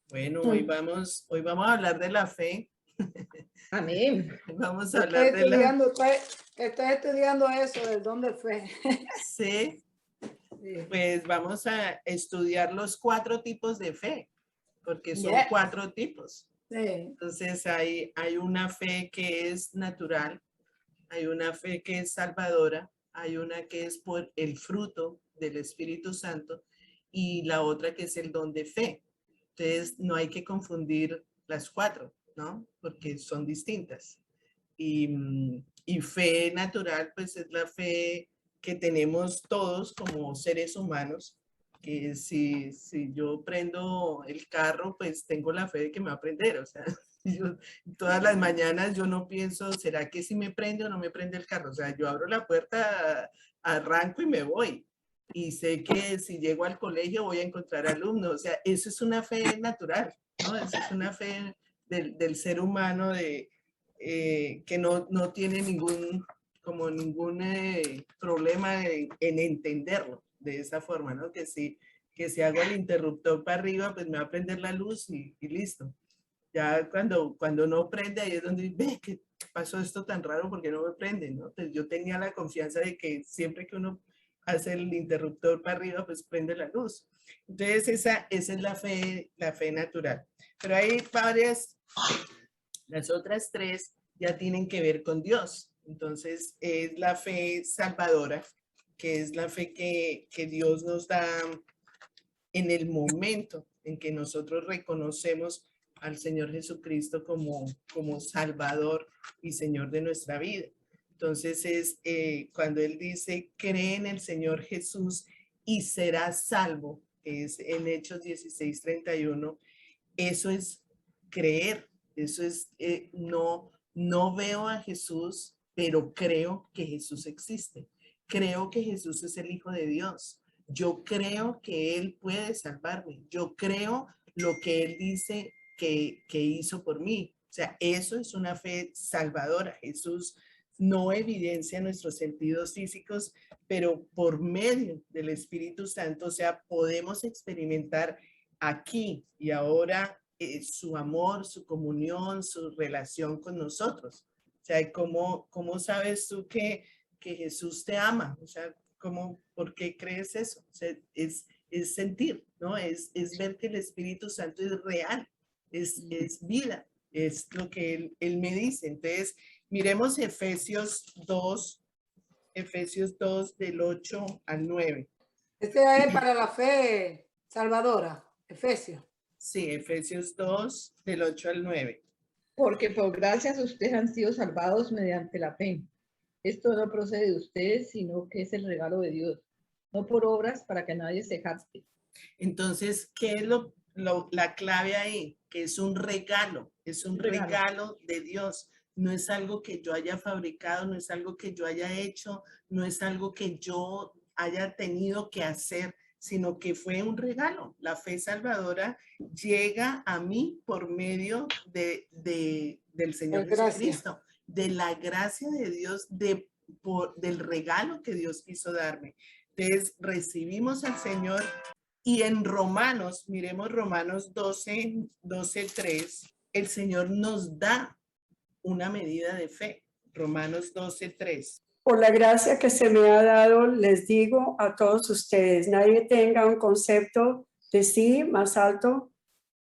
Bueno, hoy vamos a hablar de la fe. Amén. Vamos a hablar de la Estoy estudiando eso del don de fe. fe. Sí. Pues vamos a estudiar los 4 tipos de fe, porque son Yes. 4 tipos. Sí. Entonces hay una fe que es natural, hay una fe que es salvadora, hay una que es por el fruto del Espíritu Santo y la otra que es el don de fe. Entonces no hay que confundir las 4, ¿no? Porque son distintas. Y fe natural, pues es la fe que tenemos todos como seres humanos, que si yo prendo el carro, pues tengo la fe de que me va a prender, o sea, yo, todas las mañanas yo no pienso, ¿será que si me prende o no me prende el carro? O sea, yo abro la puerta, arranco y me voy. Y sé que si llego al colegio voy a encontrar alumnos, o sea, eso es una fe natural, ¿no? Eso es una fe del ser humano que no tiene ningún problema en entenderlo de esa forma, ¿no? Que si hago el interruptor para arriba, pues me va a prender la luz y listo. Ya cuando no prende, ahí es donde ve que pasó esto tan raro porque no me prende, ¿no? Pues yo tenía la confianza de que siempre que uno hace el interruptor para arriba, pues prende la luz. Entonces esa es la fe natural. Pero hay varias, las otras 3 ya tienen que ver con Dios. Entonces es la fe salvadora, que es la fe que Dios nos da en el momento en que nosotros reconocemos al Señor Jesucristo como Salvador y Señor de nuestra vida. Entonces es cuando Él dice, cree en el Señor Jesús y serás salvo, que es en Hechos 16:31, eso es creer, eso es, no veo a Jesús, pero creo que Jesús existe. Creo que Jesús es el Hijo de Dios. Yo creo que Él puede salvarme. Yo creo lo que Él dice que hizo por mí. O sea, eso es una fe salvadora. Jesús no evidencia nuestros sentidos físicos, pero por medio del Espíritu Santo, o sea, podemos experimentar aquí y ahora su amor, su comunión, su relación con nosotros. O sea, ¿cómo sabes tú que Jesús te ama? O sea, ¿por qué crees eso? O sea, es sentir, ¿no? Es ver que el Espíritu Santo es real, es vida, es lo que él me dice. Entonces, miremos Efesios 2 del 8 al 9. Este es para la fe salvadora, Efesios. Sí, Efesios 2 del 8 al 9. Porque por gracias ustedes han sido salvados mediante la fe. Esto no procede de ustedes, sino que es el regalo de Dios, no por obras para que nadie se jacte. Entonces, ¿qué es la clave ahí? Que es un regalo de Dios. No es algo que yo haya fabricado, no es algo que yo haya hecho, no es algo que yo haya tenido que hacer, sino que fue un regalo. La fe salvadora llega a mí por medio del Señor Jesucristo, de la gracia de Dios, del regalo que Dios quiso darme. Entonces, recibimos al Señor y en Romanos, miremos Romanos 12:3, el Señor nos da una medida de fe. Romanos 12:3. Por la gracia que se me ha dado, les digo a todos ustedes, nadie tenga un concepto de sí más alto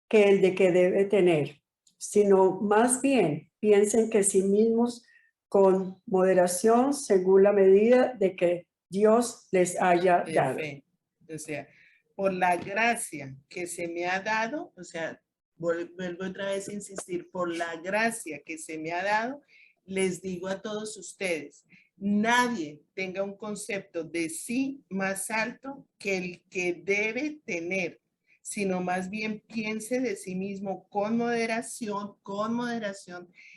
que el de que debe tener, sino más bien piensen que sí mismos con moderación según la medida de que Dios les haya dado. Fe. O sea, por la gracia que se me ha dado, o sea, vuelvo otra vez a insistir, por la gracia que se me ha dado, les digo a todos ustedes, nadie tenga un concepto de sí más alto que el que debe tener, sino más bien piense de sí mismo con moderación,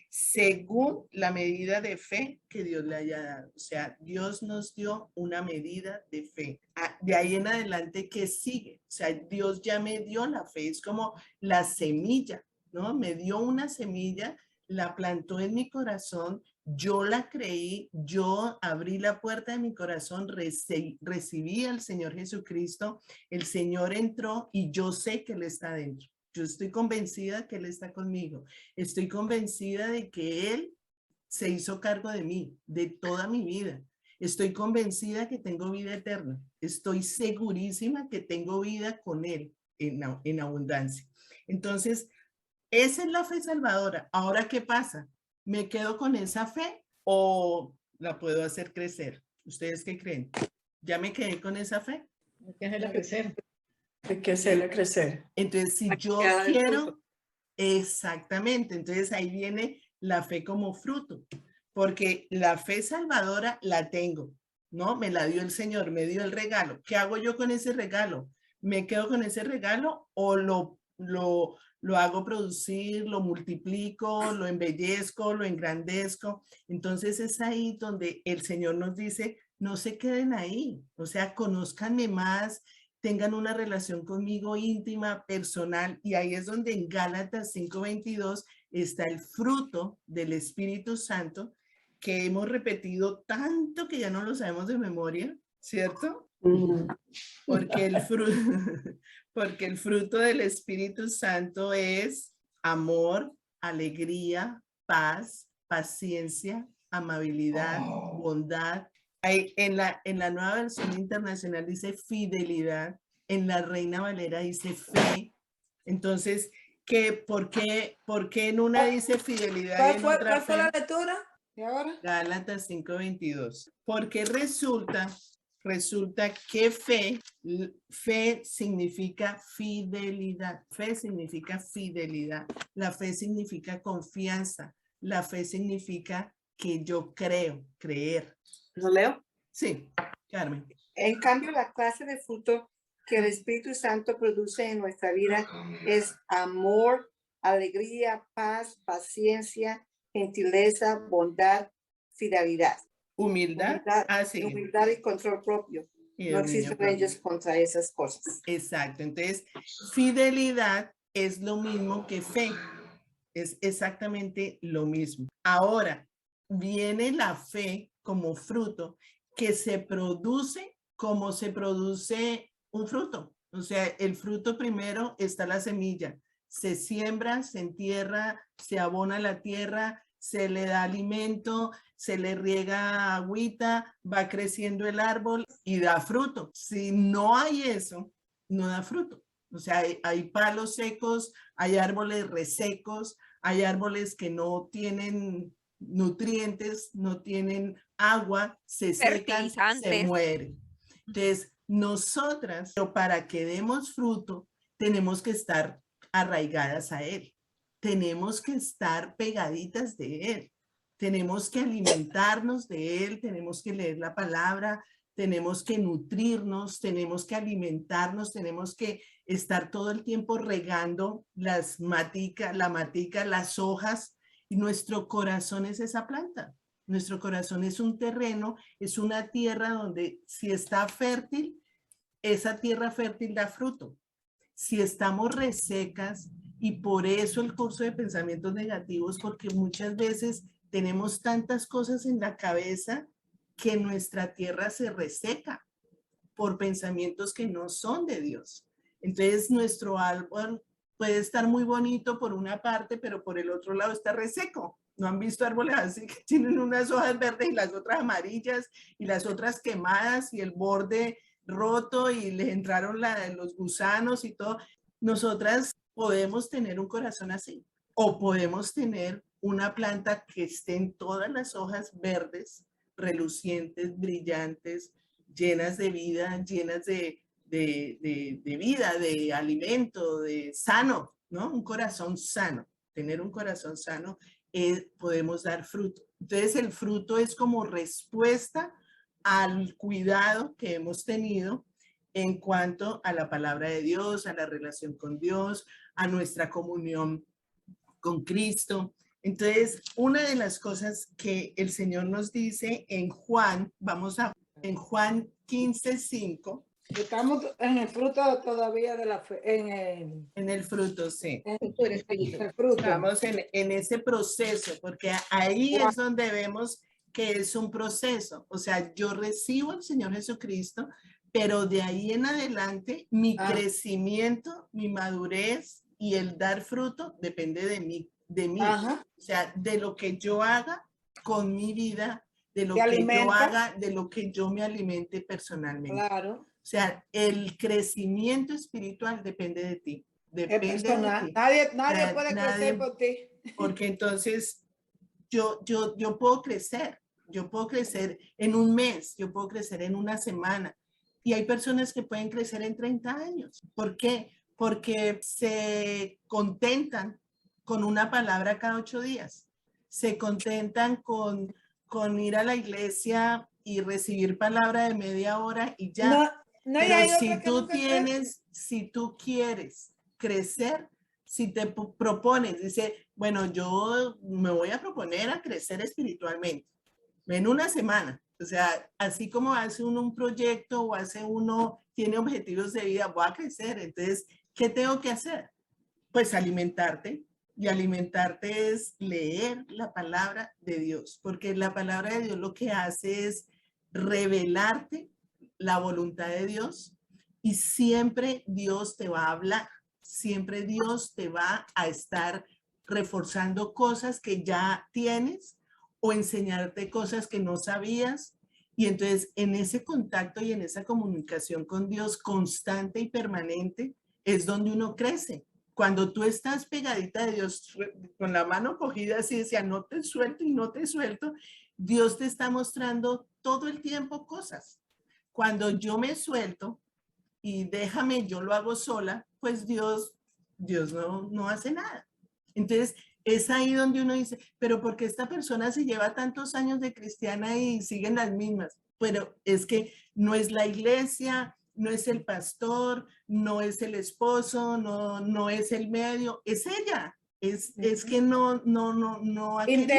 según la medida de fe que Dios le haya dado. O sea, Dios nos dio una medida de fe. De ahí en adelante, ¿qué sigue? O sea, Dios ya me dio la fe, es como la semilla, ¿no? Me dio una semilla, la plantó en mi corazón, yo la creí, yo abrí la puerta de mi corazón, recibí al Señor Jesucristo, el Señor entró y yo sé que Él está dentro. Yo estoy convencida que Él está conmigo. Estoy convencida de que Él se hizo cargo de mí, de toda mi vida. Estoy convencida que tengo vida eterna. Estoy segurísima que tengo vida con Él en abundancia. Entonces, esa es la fe salvadora. Ahora, ¿qué pasa? ¿Me quedo con esa fe o la puedo hacer crecer? ¿Ustedes qué creen? ¿Ya me quedé con esa fe? Hay que hacerla crecer. Hay que hacerle crecer. Entonces, si yo que dar el quiero, fruto. exactamente, entonces ahí viene la fe como fruto, porque la fe salvadora la tengo, ¿no? Me la dio el Señor, me dio el regalo. ¿Qué hago yo con ese regalo? ¿Me quedo con ese regalo o lo hago producir, lo multiplico, lo embellezco, lo engrandezco? Entonces es ahí donde el Señor nos dice, no se queden ahí, o sea, conózcanme más, tengan una relación conmigo íntima, personal, y ahí es donde en Gálatas 5:22 está el fruto del Espíritu Santo que hemos repetido tanto que ya no lo sabemos de memoria, ¿cierto? Porque porque el fruto del Espíritu Santo es amor, alegría, paz, paciencia, amabilidad, bondad. En la nueva versión internacional dice fidelidad, en la Reina Valera dice fe. Entonces, por qué en una dice fidelidad y en otra ¿Cuál fue la fe? lectura? ¿Y ahora? Gálatas 5:22. Porque resulta que fe significa fidelidad. Fe significa fidelidad. La fe significa confianza. La fe significa que yo creo, creer. ¿Lo leo? Sí, Carmen. En cambio, la clase de fruto que el Espíritu Santo produce en nuestra vida es amor, alegría, paz, paciencia, gentileza, bondad, fidelidad. Humildad. Sí. Humildad y control propio. Y No dominio existen propio. leyes contra esas cosas. Exacto. Entonces, fidelidad es lo mismo que fe. Es exactamente lo mismo. Ahora, viene la fe como fruto que se produce como se produce un fruto. O sea, el fruto primero está la semilla. Se siembra, se entierra, se abona la tierra, se le da alimento, se le riega agüita, va creciendo el árbol y da fruto. Si no hay eso, no da fruto. O sea, hay palos secos, hay árboles resecos, hay árboles que no tienen nutrientes, no tienen agua, se secan, se Fertilizantes. mueren. Entonces, nosotras, pero para que demos fruto, tenemos que estar arraigadas a Él. Tenemos que estar pegaditas de Él. Tenemos que alimentarnos de Él, tenemos que leer la palabra, tenemos que nutrirnos, tenemos que alimentarnos, tenemos que estar todo el tiempo regando la matica, las hojas, y nuestro corazón es esa planta. Nuestro corazón es un terreno, es una tierra donde si está fértil, esa tierra fértil da fruto. Si estamos resecas, y por eso el curso de pensamientos negativos, porque muchas veces tenemos tantas cosas en la cabeza que nuestra tierra se reseca por pensamientos que no son de Dios. Entonces nuestro árbol puede estar muy bonito por una parte, pero por el otro lado está reseco. ¿No han visto árboles así que tienen unas hojas verdes y las otras amarillas y las otras quemadas y el borde roto y les entraron los gusanos y todo? Nosotras podemos tener un corazón así o podemos tener una planta que esté en todas las hojas verdes, relucientes, brillantes, llenas de vida, llenas de vida, de alimento, de sano, ¿no? Un corazón sano. Tener un corazón sano, podemos dar fruto. Entonces el fruto es como respuesta al cuidado que hemos tenido en cuanto a la palabra de Dios, a la relación con Dios, a nuestra comunión con Cristo. Entonces, una de las cosas que el Señor nos dice en Juan, en Juan 15:5. Estamos en el fruto todavía de la fe. En el fruto, sí. En El fruto. Estamos en ese proceso, porque ahí es donde vemos que es un proceso. O sea, yo recibo al Señor Jesucristo, pero de ahí en adelante mi crecimiento, mi madurez, y el dar fruto depende de mí, Ajá. o sea, de lo que yo haga con mi vida, de lo Te que yo alimenta. haga, de lo que yo me alimente personalmente. Claro. O sea, el crecimiento espiritual depende de ti, Es depende de personal. ti. Nadie puede crecer Nadie, por ti. porque entonces yo puedo crecer en un mes, yo puedo crecer en una semana. Y hay personas que pueden crecer en 30 años. ¿Por qué? Porque se contentan con una palabra cada 8 días. Se contentan con ir a la iglesia y recibir palabra de media hora y ya. No, no, y Pero hay si otros que tú nunca crecen. si tú quieres crecer, si te propones, dice, bueno, yo me voy a proponer a crecer espiritualmente en una semana. O sea, así como hace uno un proyecto o hace uno, tiene objetivos de vida, voy a crecer. Entonces, ¿qué tengo que hacer? Pues alimentarte. Y alimentarte es leer la palabra de Dios, porque la palabra de Dios lo que hace es revelarte la voluntad de Dios y siempre Dios te va a hablar, siempre Dios te va a estar reforzando cosas que ya tienes o enseñarte cosas que no sabías. Y entonces en ese contacto y en esa comunicación con Dios constante y permanente es donde uno crece. Cuando tú estás pegadita de Dios con la mano cogida así, decía, no te suelto y no te suelto, Dios te está mostrando todo el tiempo cosas. Cuando yo me suelto y déjame, yo lo hago sola, pues Dios no hace nada. Entonces, es ahí donde uno dice, pero ¿por qué esta persona se lleva tantos años de cristiana y siguen las mismas? Pero es que no es la iglesia, no es el pastor, no es el esposo, no es el medio, es ella. Es que no ha querido.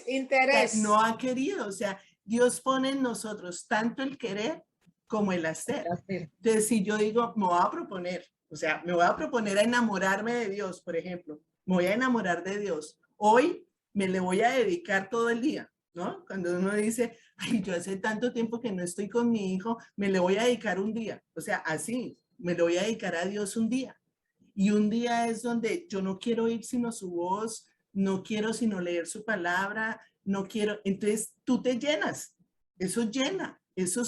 Interés. No ha querido. O sea, Dios pone en nosotros tanto el querer como el hacer. Entonces, si yo digo, me voy a proponer, o sea, me voy a proponer a enamorarme de Dios, por ejemplo, me voy a enamorar de Dios. Hoy me le voy a dedicar todo el día, ¿no? Cuando uno dice, ay, yo hace tanto tiempo que no estoy con mi hijo, me le voy a dedicar un día. O sea, así, me le voy a dedicar a Dios un día. Y un día es donde yo no quiero oír sino su voz, no quiero sino leer su palabra, no quiero. Entonces tú te llenas, eso llena, eso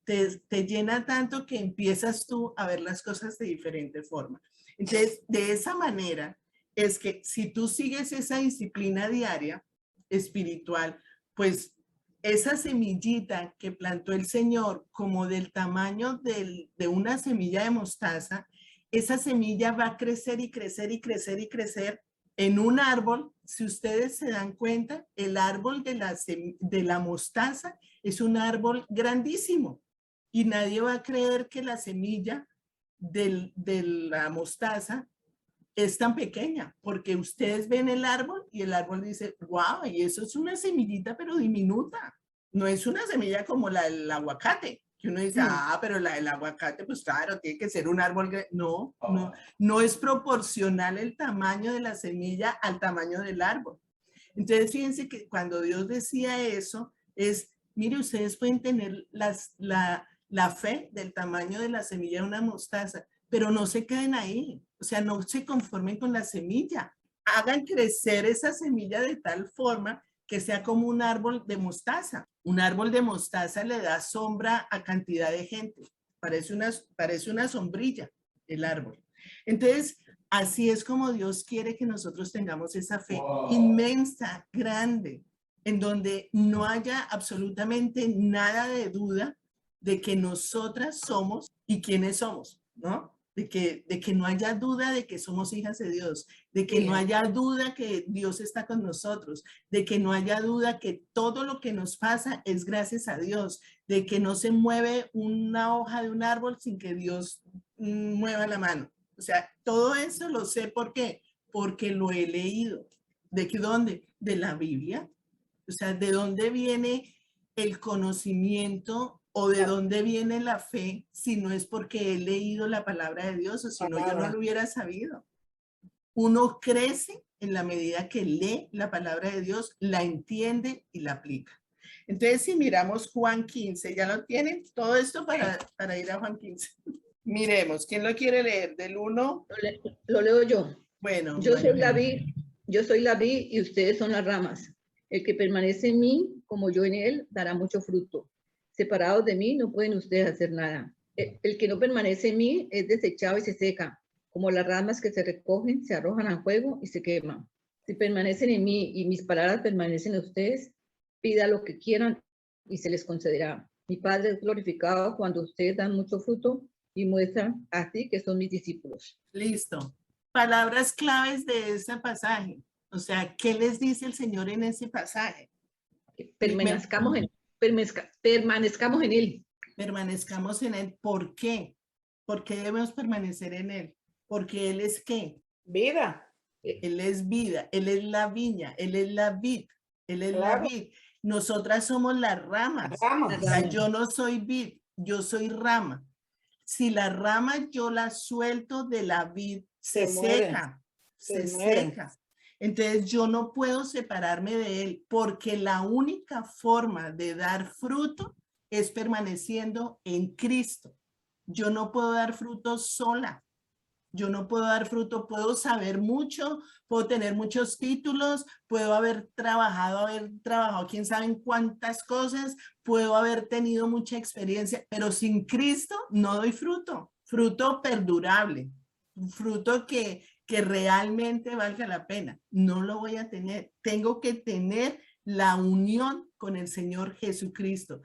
te llena tanto que empiezas tú a ver las cosas de diferente forma. Entonces, de esa manera es que si tú sigues esa disciplina diaria espiritual, pues esa semillita que plantó el Señor como del tamaño de una semilla de mostaza, esa semilla va a crecer y crecer y crecer y crecer en un árbol. Si ustedes se dan cuenta, el árbol de la mostaza es un árbol grandísimo y nadie va a creer que la semilla de la mostaza es tan pequeña, porque ustedes ven el árbol y el árbol dice, wow, y eso es una semillita pero diminuta. No es una semilla como la del aguacate, que uno dice, pero la del aguacate, pues claro, tiene que ser un árbol. No es proporcional el tamaño de la semilla al tamaño del árbol. Entonces, fíjense que cuando Dios decía eso, es, mire, ustedes pueden tener la fe del tamaño de la semilla de una mostaza, pero no se queden ahí. O sea, no se conformen con la semilla. Hagan crecer esa semilla de tal forma que sea como un árbol de mostaza. Un árbol de mostaza le da sombra a cantidad de gente. Parece una sombrilla el árbol. Entonces, así es como Dios quiere que nosotros tengamos esa fe inmensa, grande, en donde no haya absolutamente nada de duda de que nosotras somos y quiénes somos, ¿no? De que no haya duda de que somos hijas de Dios, de que no haya duda que Dios está con nosotros, de que no haya duda que todo lo que nos pasa es gracias a Dios, de que no se mueve una hoja de un árbol sin que Dios mueva la mano. O sea, todo eso lo sé, ¿por qué? Porque lo he leído. ¿De qué dónde? De la Biblia. O sea, ¿de dónde viene el conocimiento o de dónde viene la fe si no es porque he leído la palabra de Dios o si no, yo no lo hubiera sabido? Uno crece en la medida que lee la palabra de Dios, la entiende y la aplica. Entonces, si miramos Juan 15, ¿ya lo tienen? Todo esto para ir a Juan 15. Miremos, ¿quién lo quiere leer? ¿Del 1? Lo leo yo. Bueno, Yo soy la María. vid, yo soy la vid y ustedes son las ramas. El que permanece en mí, como yo en él, dará mucho fruto. Separados de mí no pueden ustedes hacer nada. El que no permanece en mí es desechado y se seca, como las ramas que se recogen, se arrojan al fuego y se queman. Si permanecen en mí y mis palabras permanecen en ustedes, pida lo que quieran y se les concederá. Mi Padre es glorificado cuando ustedes dan mucho fruto y muestran así que son mis discípulos. Listo. Palabras claves de ese pasaje. O sea, ¿qué les dice el Señor en ese pasaje? Permanezcamos en él. Permanezcamos en Él. ¿Por qué? ¿Por qué debemos permanecer en Él? Porque Él es ¿qué? Vida. Él es vida, Él es la viña, Él es la vid, Él es la Claro. vid. Nosotras somos las ramas. Ramas. O sea, yo no soy vid, yo soy rama. Si la rama yo la suelto de la vid, se muere, seca, se se muere. seca. Entonces yo no puedo separarme de Él porque la única forma de dar fruto es permaneciendo en Cristo. Yo no puedo dar fruto sola. Yo no puedo dar fruto, puedo saber mucho, puedo tener muchos títulos, puedo haber trabajado quién sabe en cuántas cosas, puedo haber tenido mucha experiencia, pero sin Cristo no doy fruto, fruto perdurable, fruto que realmente valga la pena. No lo voy a tener, tengo que tener la unión con el Señor Jesucristo.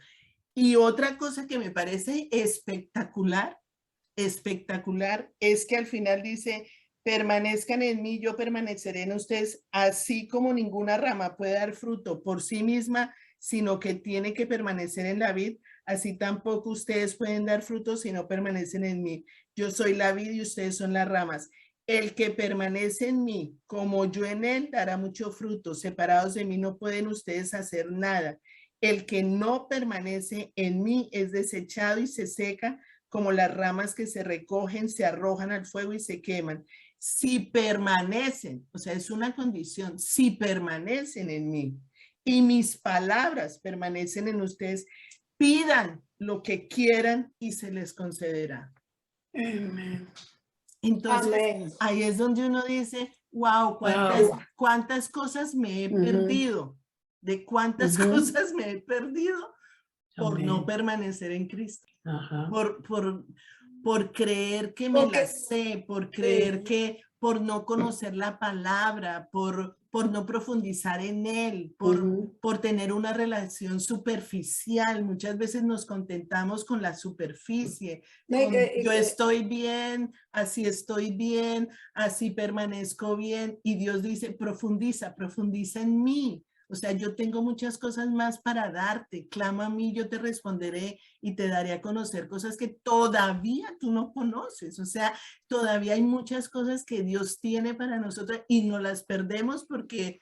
Y otra cosa que me parece espectacular es que al final dice, permanezcan en mí, yo permaneceré en ustedes, así como ninguna rama puede dar fruto por sí misma, sino que tiene que permanecer en la vid, así tampoco ustedes pueden dar fruto si no permanecen en mí. Yo soy la vid y ustedes son las ramas. El que permanece en mí, como yo en él, dará mucho fruto. Separados de mí no pueden ustedes hacer nada. El que no permanece en mí es desechado y se seca, como las ramas que se recogen, se arrojan al fuego y se queman. Si permanecen, o sea, es una condición, si permanecen en mí y mis palabras permanecen en ustedes, pidan lo que quieran y se les concederá. Amén. Entonces, Amén. ahí es donde uno dice, wow, cuántas cosas me he perdido, de cuántas cosas me he perdido por no Amén. permanecer en Cristo. Ajá. Por creer que me Porque- la sé, por creer que, por no conocer la palabra, por no profundizar en él, por tener una relación superficial. Muchas veces nos contentamos con la superficie. Con, yo estoy bien, así permanezco bien. Y Dios dice, profundiza en mí. O sea, yo tengo muchas cosas más para darte. Clama a mí, yo te responderé y te daré a conocer cosas que todavía tú no conoces. O sea, todavía hay muchas cosas que Dios tiene para nosotros y no las perdemos porque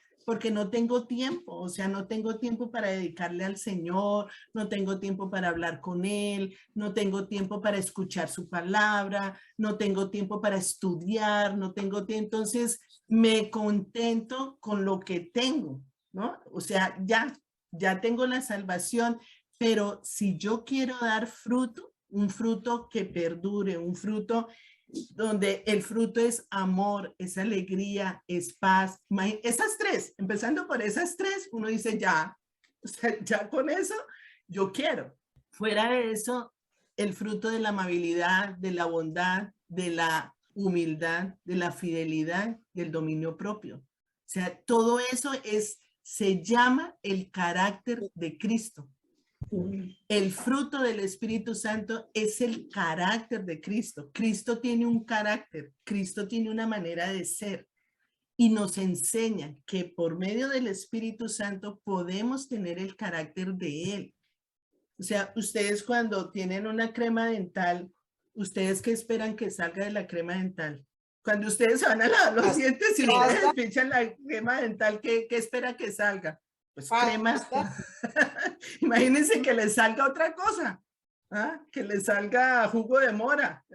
no tengo tiempo. O sea, no tengo tiempo para dedicarle al Señor, no tengo tiempo para hablar con Él, no tengo tiempo para escuchar su palabra, no tengo tiempo para estudiar, no tengo tiempo. Entonces, me contento con lo que tengo, ¿no? O sea, ya tengo la salvación, pero si yo quiero dar fruto, un fruto que perdure, un fruto donde el fruto es amor, es alegría, es paz, esas tres, empezando por esas tres, uno dice ya, o sea, ya con eso yo quiero. Fuera de eso, el fruto de la amabilidad, de la bondad, de la humildad, de la fidelidad, del dominio propio. O sea, todo eso se llama el carácter de Cristo. El fruto del Espíritu Santo es el carácter de Cristo. Cristo tiene un carácter, Cristo tiene una manera de ser y nos enseña que por medio del Espíritu Santo podemos tener el carácter de Él. O sea, ustedes cuando tienen una crema dental, ¿ustedes qué esperan que salga de la crema dental? Cuando ustedes van a lavar los dientes y ustedes pinchan la crema dental, ¿qué espera que salga? Pues crema. Imagínense que les salga otra cosa, ¿ah? Que les salga jugo de mora.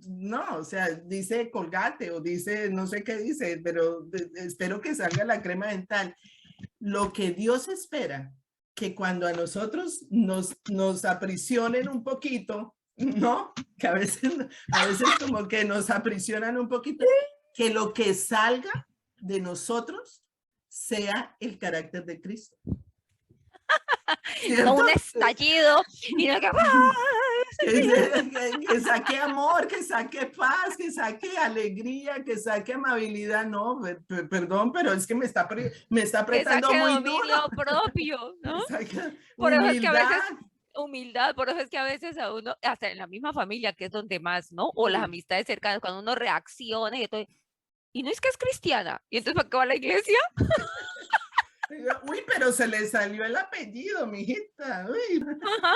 No, o sea, dice Colgate o dice, no sé qué dice, pero espero que salga la crema dental. Lo que Dios espera, que cuando a nosotros nos aprisionen un poquito, ¿no? Que a veces como que nos aprisionan un poquito, que lo que salga de nosotros sea el carácter de Cristo. No un ¿Cierto? estallido y no que, Que saque amor, que saque paz, que saque alegría, que saque amabilidad. No, perdón, pero es que me está que apretando saque muy dominio duro. propio, ¿no? Saque Por eso es que a humildad. veces, humildad, por eso es que a veces a uno, hasta en la misma familia, que es donde más, ¿no? O las amistades cercanas, cuando uno reacciona y no es que es cristiana, y entonces ¿para qué va a la iglesia? Uy, pero se le salió el apellido, mijita. Uy. Ajá.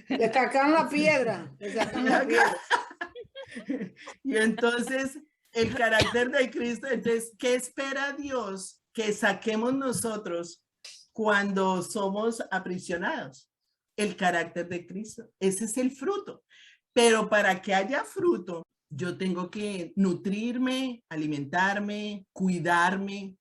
Le sacan la piedra. Le sacan la piedra. Y entonces, el carácter de Cristo, entonces, ¿qué espera Dios que saquemos nosotros cuando somos aprisionados? El carácter de Cristo. Ese es el fruto. Pero para que haya fruto, yo tengo que nutrirme, alimentarme, cuidarme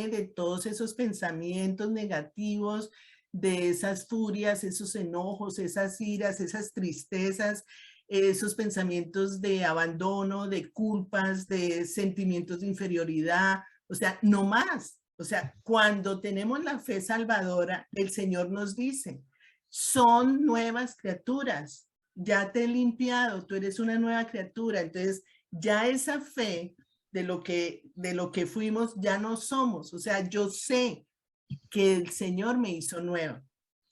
de todos esos pensamientos negativos, de esas furias, esos enojos, esas iras, esas tristezas, esos pensamientos de abandono, de culpas, de sentimientos de inferioridad, o sea, no más. O sea, cuando tenemos la fe salvadora, el Señor nos dice, son nuevas criaturas, ya te he limpiado, tú eres una nueva criatura, entonces ya esa fe de lo que fuimos ya no somos, o sea, yo sé que el Señor me hizo nueva.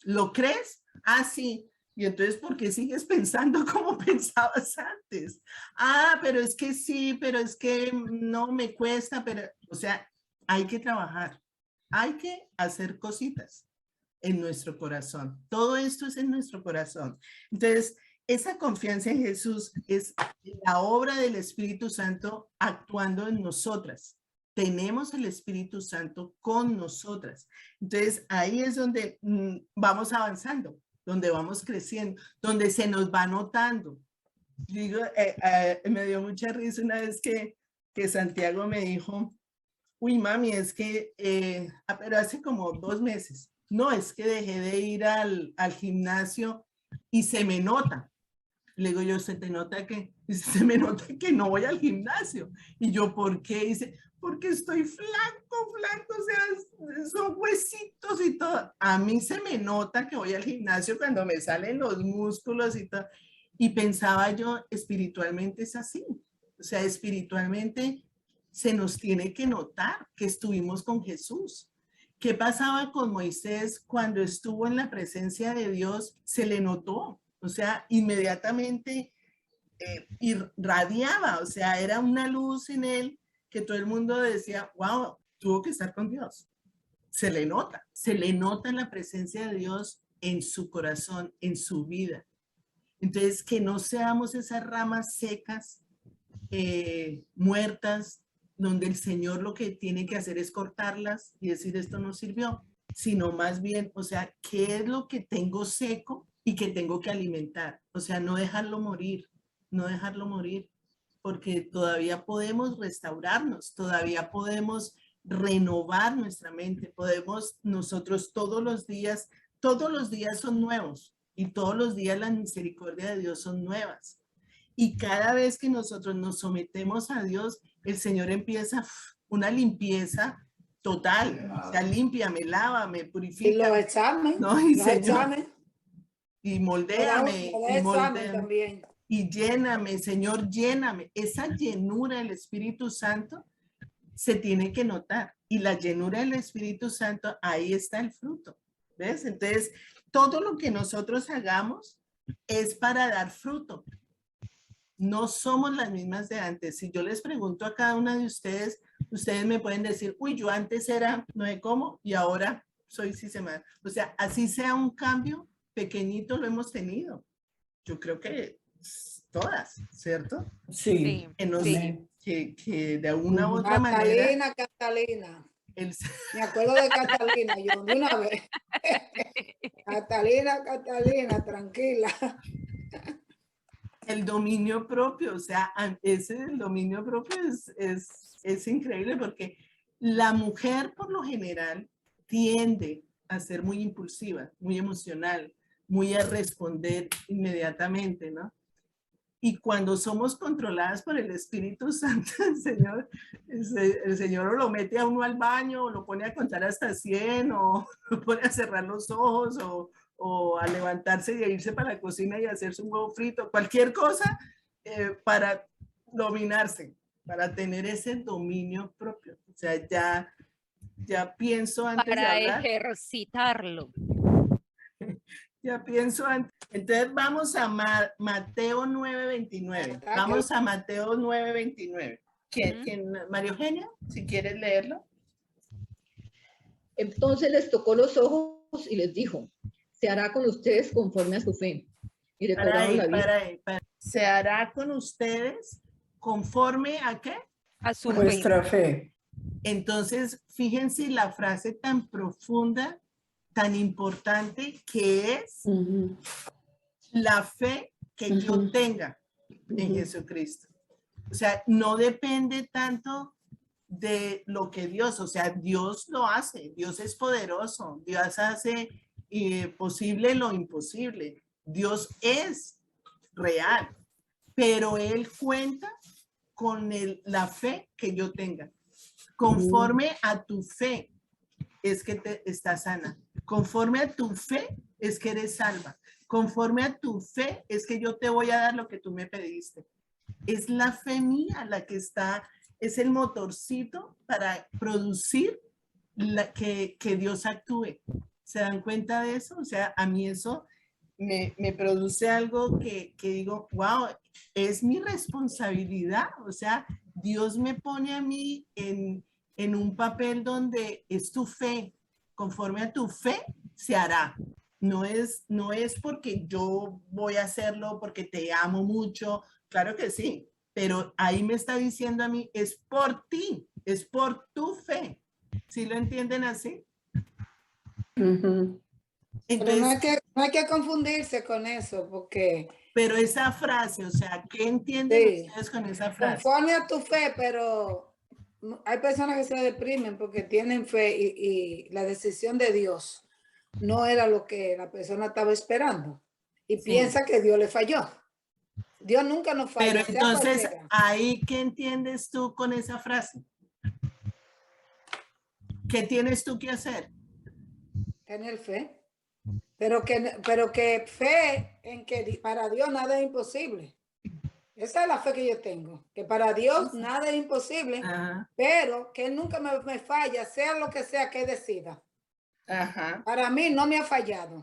¿Lo crees? Ah, sí. Y entonces, ¿por qué sigues pensando como pensabas antes? Ah, pero es que sí, pero es que no me cuesta, pero, o sea, hay que trabajar, hay que hacer cositas en nuestro corazón. Todo esto es en nuestro corazón. Entonces, esa confianza en Jesús es la obra del Espíritu Santo actuando en nosotras. Tenemos el Espíritu Santo con nosotras. Entonces, ahí es donde vamos avanzando, donde vamos creciendo, donde se nos va notando. Digo, me dio mucha risa una vez que Santiago me dijo, uy, mami, es que, pero hace como 2 meses, no, es que dejé de ir al gimnasio y se me nota. Le digo yo, ¿se te nota que? Dice, se me nota que no voy al gimnasio. Y yo, ¿por qué? Dice, porque estoy flaco, o sea, son huesitos y todo. A mí se me nota que voy al gimnasio cuando me salen los músculos y todo. Y pensaba yo, espiritualmente es así. O sea, espiritualmente se nos tiene que notar que estuvimos con Jesús. ¿Qué pasaba con Moisés cuando estuvo en la presencia de Dios? Se le notó. O sea, inmediatamente irradiaba, o sea, era una luz en él que todo el mundo decía, wow, tuvo que estar con Dios. Se le nota la presencia de Dios en su corazón, en su vida. Entonces, que no seamos esas ramas secas, muertas, donde el Señor lo que tiene que hacer es cortarlas y decir, esto no sirvió, sino más bien, o sea, ¿qué es lo que tengo seco y que tengo que alimentar? O sea, no dejarlo morir, porque todavía podemos restaurarnos, todavía podemos renovar nuestra mente, podemos nosotros todos los días son nuevos y todos los días la misericordia de Dios son nuevas. Y cada vez que nosotros nos sometemos a Dios, el Señor empieza una limpieza total. O sea, límpiame, lávame, purifica. Y los exámenes. No, y Los Señor, exámenes. y moldéame, Me da examen también. y lléname, Señor, lléname. Esa llenura del Espíritu Santo se tiene que notar. Y la llenura del Espíritu Santo, ahí está el fruto. ¿Ves? Entonces, todo lo que nosotros hagamos es para dar fruto. No somos las mismas de antes. Si yo les pregunto a cada una de ustedes, ustedes me pueden decir, uy, yo antes era no sé cómo y ahora soy sistema. O sea, así sea un cambio pequeñito lo hemos tenido. Yo creo que todas, ¿cierto? Sí. Sí. Que de alguna u otra manera. Catalina. El, Me acuerdo de Catalina, yo de una vez. Catalina, tranquila. el dominio propio, o sea, ese dominio propio es increíble porque la mujer por lo general tiende a ser muy impulsiva, muy emocional, muy a responder inmediatamente, ¿no? Y cuando somos controladas por el Espíritu Santo, el Señor lo mete a uno al baño, o lo pone a contar hasta 100, o lo pone a cerrar los ojos, o a levantarse y a irse para la cocina y hacerse un huevo frito, cualquier cosa para dominarse, para tener ese dominio propio. O sea, ya pienso antes de Para hablar. ejercitarlo. Ya pienso antes. Entonces vamos a Mateo 9:29. Vamos a Mateo 9:29. ¿Quién? María Eugenia, si quieres leerlo. Entonces les tocó los ojos y les dijo, se hará con ustedes conforme a su fe. Y recobraron la vida. Para ahí. Se hará con ustedes conforme a qué? A su fe. Nuestra fe. Entonces, fíjense la frase tan profunda, tan importante que es la fe que yo tenga en Jesucristo. O sea, no depende tanto de lo que Dios, o sea, Dios lo hace, Dios es poderoso, Dios hace posible lo imposible, Dios es real, pero Él cuenta con la fe que yo tenga. Conforme a tu fe es que te estás sana. Conforme a tu fe es que eres salva. Conforme a tu fe es que yo te voy a dar lo que tú me pediste. Es la fe mía la que está, es el motorcito para producir que Dios actúe. ¿Se dan cuenta de eso? O sea, a mí eso me produce algo que digo, wow, es mi responsabilidad. O sea, Dios me pone a mí en un papel donde es tu fe. Conforme a tu fe se hará. No es porque yo voy a hacerlo porque te amo mucho. Claro que sí, pero ahí me está diciendo a mí, es por ti, es por tu fe. ¿Sí lo entienden así? Pero no hay que confundirse con eso, porque... Pero esa frase, o sea, ¿qué entienden ustedes con esa frase? Conforme a tu fe, pero hay personas que se deprimen porque tienen fe y la decisión de Dios no era lo que la persona estaba esperando y piensa que Dios le falló. Dios nunca nos falla. Pero entonces, ¿ahí qué entiendes tú con esa frase? ¿Qué tienes tú que hacer? Tener fe. Pero que fe en que para Dios nada es imposible. Esa es la fe que yo tengo, que para Dios nada es imposible, pero que Él nunca me falla, sea lo que sea que decida. Para mí no me ha fallado.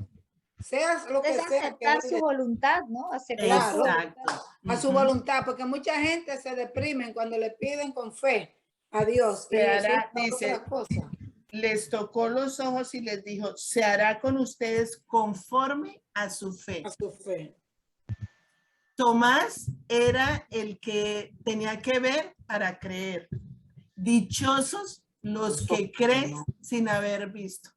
Sea lo que sea. Aceptar su voluntad, ¿no? Aceptar a su voluntad, porque mucha gente se deprime cuando le piden con fe a Dios. Y dice, les tocó los ojos y les dijo, se hará con ustedes conforme a su fe. A su fe. Tomás era el que tenía que ver para creer. Dichosos los que creen sin haber visto.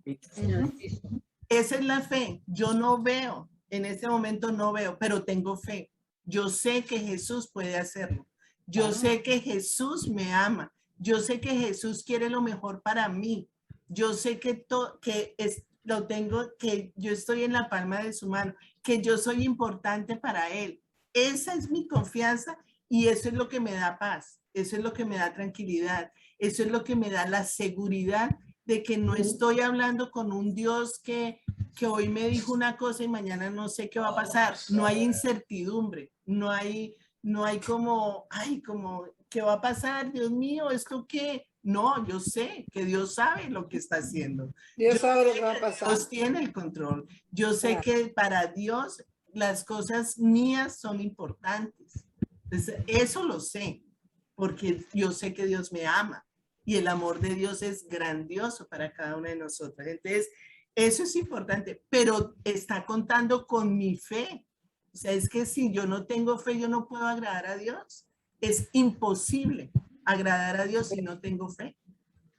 Esa es la fe. Yo no veo, en este momento no veo, pero tengo fe. Yo sé que Jesús puede hacerlo. Yo sé que Jesús me ama. Yo sé que Jesús quiere lo mejor para mí. Yo sé que yo estoy en la palma de su mano, que yo soy importante para Él. Esa es mi confianza y eso es lo que me da paz, eso es lo que me da tranquilidad, eso es lo que me da la seguridad de que no estoy hablando con un Dios que hoy me dijo una cosa y mañana no sé qué va a pasar. No hay incertidumbre, no hay como, ¿qué va a pasar? Dios mío, ¿esto qué? No, yo sé que Dios sabe lo que está haciendo. Dios sabe lo que va a pasar. Dios tiene el control. Yo sé que para Dios las cosas mías son importantes. Entonces, eso lo sé, porque yo sé que Dios me ama y el amor de Dios es grandioso para cada una de nosotras. Entonces, eso es importante, pero está contando con mi fe. O sea, es que si yo no tengo fe, yo no puedo agradar a Dios. Es imposible agradar a Dios si no tengo fe.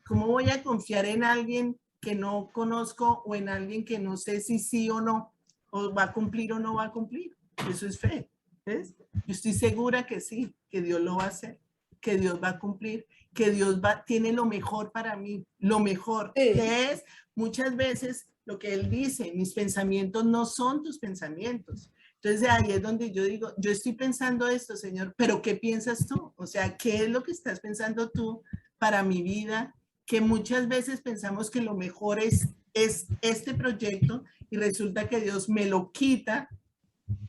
¿Cómo voy a confiar en alguien que no conozco o en alguien que no sé si sí o no? ¿O va a cumplir o no va a cumplir? Eso es fe. ¿Ves? Yo estoy segura que sí, que Dios lo va a hacer, que Dios va a cumplir, que Dios tiene lo mejor para mí, lo mejor, Sí. que es muchas veces lo que Él dice, mis pensamientos no son tus pensamientos. Entonces ahí es donde yo digo, yo estoy pensando esto, Señor, pero ¿qué piensas tú? O sea, ¿qué es lo que estás pensando tú para mi vida? Que muchas veces pensamos que lo mejor es este proyecto y resulta que Dios me lo quita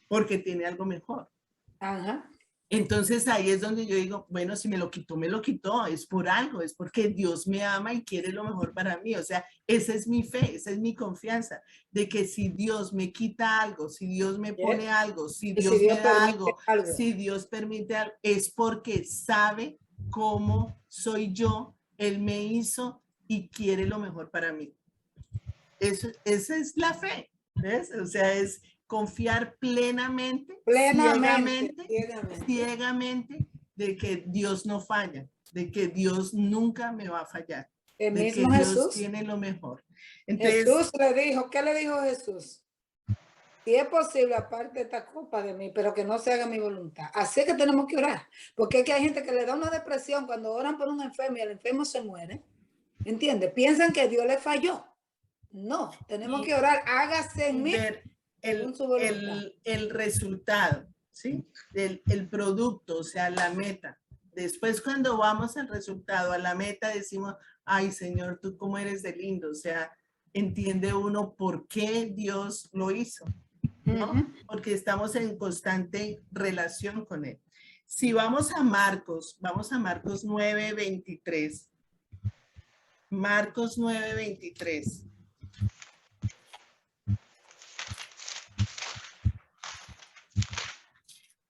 porque tiene algo mejor. Ajá. Entonces ahí es donde yo digo, bueno, si me lo quitó, es por algo, es porque Dios me ama y quiere lo mejor para mí. O sea, esa es mi fe, esa es mi confianza, de que si Dios me quita algo, si Dios me pone algo, si Y Dios si Dios me da permite algo. si Dios permite algo, es porque sabe cómo soy yo, Él me hizo y quiere lo mejor para mí. Esa es la fe, ¿ves? O sea, es confiar plenamente, ciegamente de que Dios no falla, de que Dios nunca me va a fallar, El de que mismo Dios Jesús. tiene lo mejor. Entonces, Jesús le dijo, ¿qué le dijo Jesús? Si es posible, aparte de esta copa de mí, pero que no se haga mi voluntad. Así que tenemos que orar, porque es que hay gente que le da una depresión cuando oran por un enfermo y el enfermo se muere. ¿Entiendes? Piensan que Dios le falló. No, tenemos que orar, hágase en mí ver según su voluntad. el resultado, ¿sí? El producto, o sea, la meta. Después cuando vamos al resultado, a la meta, decimos, ay Señor, tú cómo eres de lindo, o sea, entiende uno por qué Dios lo hizo, ¿no? Porque estamos en constante relación con Él. Si vamos a Marcos 9:23. Marcos 9:23.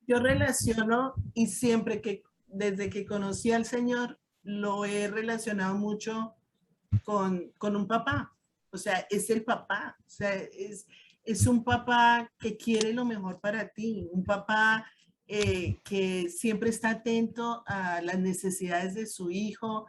Yo relaciono y siempre desde que conocí al Señor, lo he relacionado mucho con un papá. O sea, es el papá. O sea, es un papá que quiere lo mejor para ti. Un papá que siempre está atento a las necesidades de su hijo,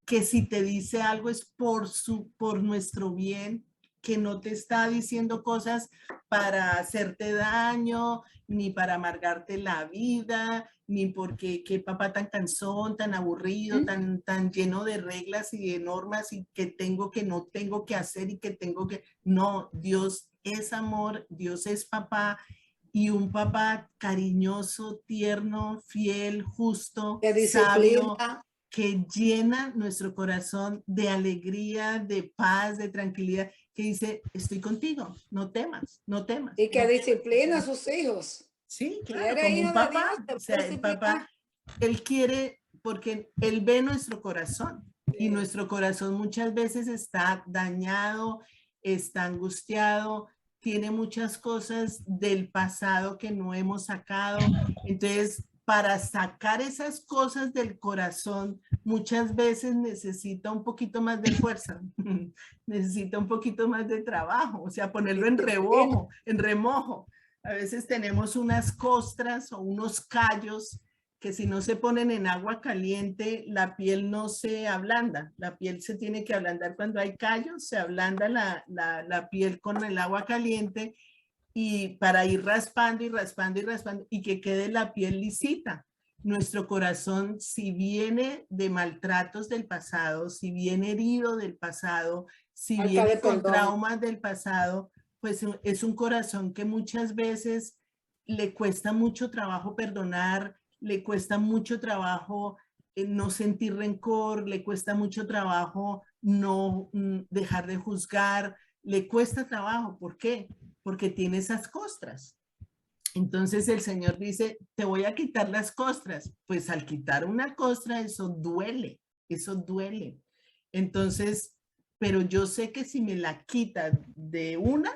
que si te dice algo es por nuestro bien, que no te está diciendo cosas para hacerte daño, ni para amargarte la vida, ni porque qué papá tan cansón, tan aburrido, tan lleno de reglas y de normas y que no tengo que hacer y que tengo que... No, Dios es amor, Dios es papá y un papá cariñoso, tierno, fiel, justo, Que sabio, disciplina. que llena nuestro corazón de alegría, de paz, de tranquilidad, que dice, estoy contigo, no temas, no temas. Y que no temas". disciplina a sus hijos. Sí, Si claro, eres como hijo un de papá, Dios, te o sea, puede el disciplinar. papá, él quiere, porque él ve nuestro corazón y nuestro corazón muchas veces está dañado, está angustiado, tiene muchas cosas del pasado que no hemos sacado. Entonces, para sacar esas cosas del corazón, muchas veces necesita un poquito más de fuerza, necesita un poquito más de trabajo, o sea, ponerlo en remojo. A veces tenemos unas costras o unos callos que si no se ponen en agua caliente, la piel no se ablanda. La piel se tiene que ablandar cuando hay callos, se ablanda la piel con el agua caliente y para ir raspando y raspando y raspando y que quede la piel lisita. Nuestro corazón, si viene de maltratos del pasado, si viene herido del pasado, si viene con traumas del pasado, pues es un corazón que muchas veces le cuesta mucho trabajo perdonar, le cuesta mucho trabajo no sentir rencor, le cuesta mucho trabajo no dejar de juzgar, le cuesta trabajo. ¿Por qué? Porque tiene esas costras. Entonces el Señor dice, te voy a quitar las costras. Pues al quitar una costra, eso duele, eso duele. Entonces, pero yo sé que si me la quita de una,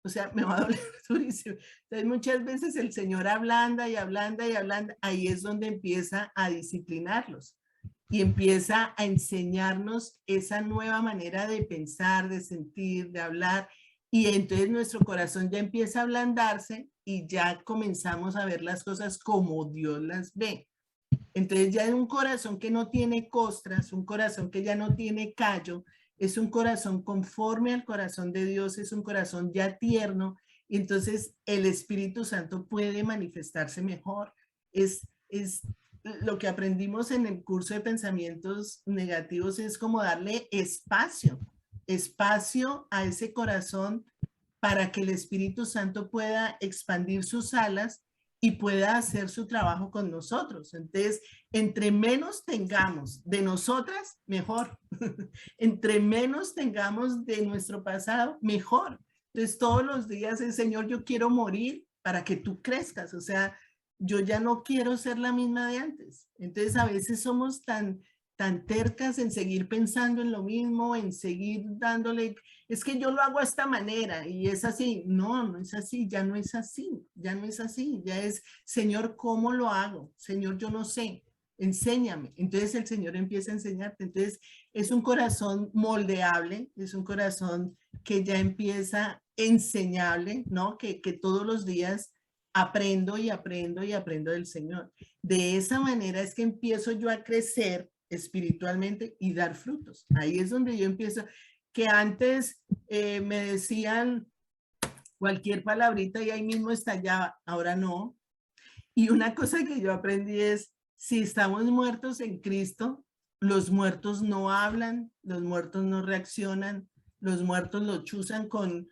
o sea, me va a doler durísimo. Entonces muchas veces el Señor ablanda y ablanda y ablanda, ahí es donde empieza a disciplinarlos y empieza a enseñarnos esa nueva manera de pensar, de sentir, de hablar. Y entonces nuestro corazón ya empieza a ablandarse y ya comenzamos a ver las cosas como Dios las ve. Entonces ya es un corazón que no tiene costras, un corazón que ya no tiene callo, es un corazón conforme al corazón de Dios, es un corazón ya tierno, y entonces el Espíritu Santo puede manifestarse mejor. Es lo que aprendimos en el curso de pensamientos negativos es como darle espacio a ese corazón para que el Espíritu Santo pueda expandir sus alas y pueda hacer su trabajo con nosotros. Entonces, entre menos tengamos de nosotras, mejor. Entre menos tengamos de nuestro pasado, mejor. Entonces, todos los días el Señor, yo quiero morir para que tú crezcas. O sea, yo ya no quiero ser la misma de antes. Entonces, a veces somos tan tercas en seguir pensando en lo mismo, en seguir dándole, es que yo lo hago de esta manera y es así. No, no es así, ya no es así, ya no es así, ya es, Señor, ¿cómo lo hago? Señor, yo no sé, enséñame. Entonces el Señor empieza a enseñarte. Entonces es un corazón moldeable, es un corazón que ya empieza enseñable, ¿no? Que todos los días aprendo y aprendo y aprendo del Señor. De esa manera es que empiezo yo a crecer espiritualmente y dar frutos. Ahí es donde yo empiezo, que antes me decían cualquier palabrita y ahí mismo estallaba, ahora no. Y una cosa que yo aprendí es, si estamos muertos en Cristo, los muertos no hablan, los muertos no reaccionan, los muertos lo chuzan con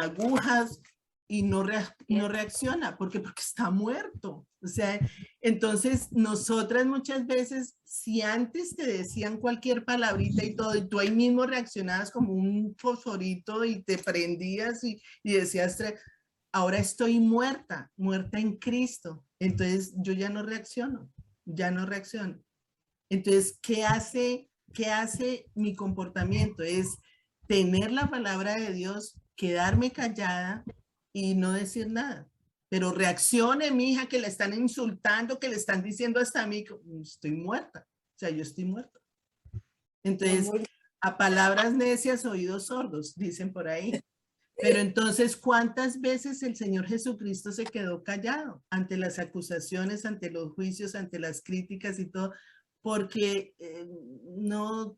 agujas y no reacciona. ¿Por qué? Porque está muerto. O sea, entonces nosotras muchas veces, si antes te decían cualquier palabrita y todo, y tú ahí mismo reaccionabas como un fosforito y te prendías y decías, ahora estoy muerta en Cristo. Entonces yo ya no reacciono, ya no reacciono. Entonces, ¿qué hace mi comportamiento? Es tener la palabra de Dios, quedarme callada y no decir nada. Pero reaccione, mi hija, que le están insultando, que le están diciendo hasta a mí, estoy muerta. O sea, yo estoy muerta. Entonces, a palabras necias, oídos sordos, dicen por ahí. Pero entonces, ¿cuántas veces el Señor Jesucristo se quedó callado ante las acusaciones, ante los juicios, ante las críticas y todo? Porque no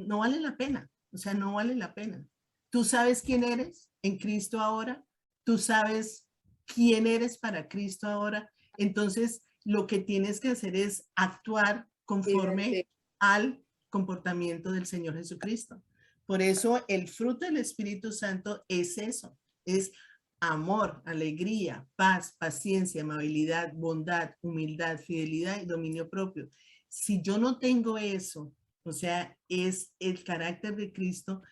vale la pena. O sea, no vale la pena. Tú sabes quién eres en Cristo ahora. Tú sabes quién eres para Cristo ahora. Entonces, lo que tienes que hacer es actuar conforme al comportamiento del Señor Jesucristo. Por eso el fruto del Espíritu Santo es eso, es amor, alegría, paz, paciencia, amabilidad, bondad, humildad, fidelidad y dominio propio. Si yo no tengo eso, o sea, es el carácter de Cristo,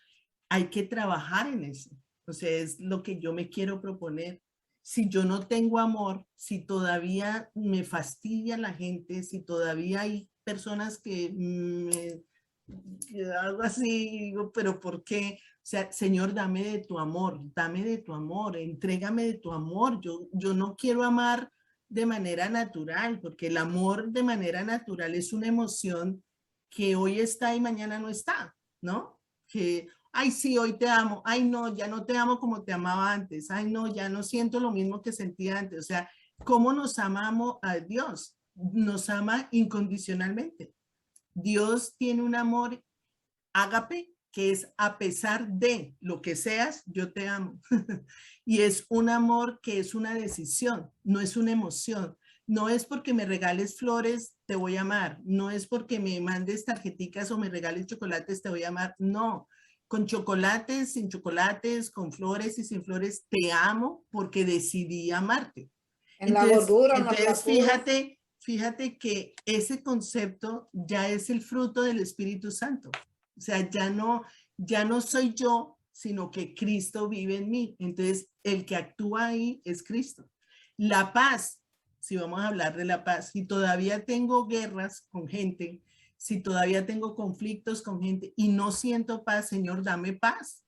hay que trabajar en eso. O sea, es lo que yo me quiero proponer. Si yo no tengo amor, si todavía me fastidia la gente, si todavía hay personas que algo así, digo, pero ¿por qué? O sea, Señor, dame de tu amor, entrégame de tu amor. Yo no quiero amar de manera natural, porque el amor de manera natural es una emoción que hoy está y mañana no está, ¿no? Que, ay, sí, hoy te amo, ay, no, ya no te amo como te amaba antes, ay, no, ya no siento lo mismo que sentía antes. O sea, ¿cómo nos amamos a Dios? Nos ama incondicionalmente. Dios tiene un amor ágape que es a pesar de lo que seas, yo te amo. Y es un amor que es una decisión, no es una emoción. No es porque me regales flores, te voy a amar. No es porque me mandes tarjeticas o me regales chocolates, te voy a amar. No, con chocolates, sin chocolates, con flores y sin flores, te amo porque decidí amarte. En la gordura, entonces fíjate que ese concepto ya es el fruto del Espíritu Santo. O sea, ya no soy yo, sino que Cristo vive en mí. Entonces, el que actúa ahí es Cristo. La paz, si vamos a hablar de la paz, si todavía tengo guerras con gente, si todavía tengo conflictos con gente y no siento paz, Señor, dame paz.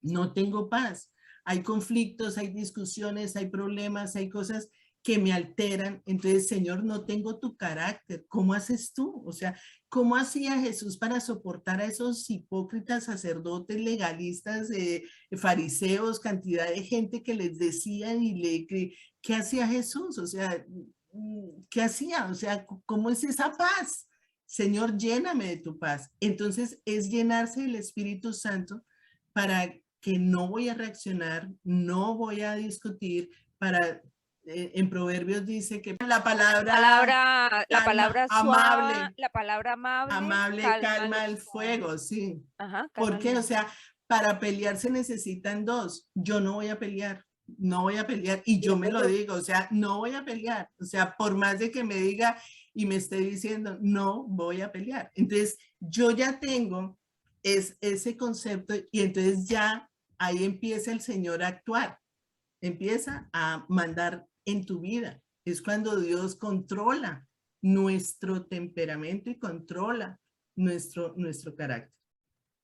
No tengo paz. Hay conflictos, hay discusiones, hay problemas, hay cosas que me alteran. Entonces, Señor, no tengo tu carácter. ¿Cómo haces tú? O sea, ¿cómo hacía Jesús para soportar a esos hipócritas, sacerdotes, legalistas, fariseos, cantidad de gente que les decían ¿qué hacía Jesús? O sea, ¿qué hacía? O sea, ¿cómo es esa paz? Señor, lléname de tu paz. Entonces, es llenarse del Espíritu Santo para que no voy a reaccionar, no voy a discutir, para En Proverbios dice que la palabra La calma, palabra amable, suave, la palabra amable, amable calma el los- fuego, sí. Ajá, ¿Por calma qué? O los- sea, para pelear se necesitan dos. Yo no voy a pelear, no voy a pelear. Y yo me lo digo, o sea, no voy a pelear. O sea, por más de que me diga y me esté diciendo, no voy a pelear. Entonces, yo ya tengo ese concepto y entonces ya ahí empieza el Señor a actuar, empieza a mandar en tu vida. Es cuando Dios controla nuestro temperamento y controla nuestro carácter.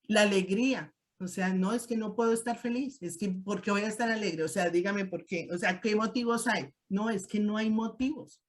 La alegría, o sea, no es que no puedo estar feliz, es que ¿por qué voy a estar alegre? O sea, dígame por qué, o sea, ¿qué motivos hay? No, es que no hay motivos,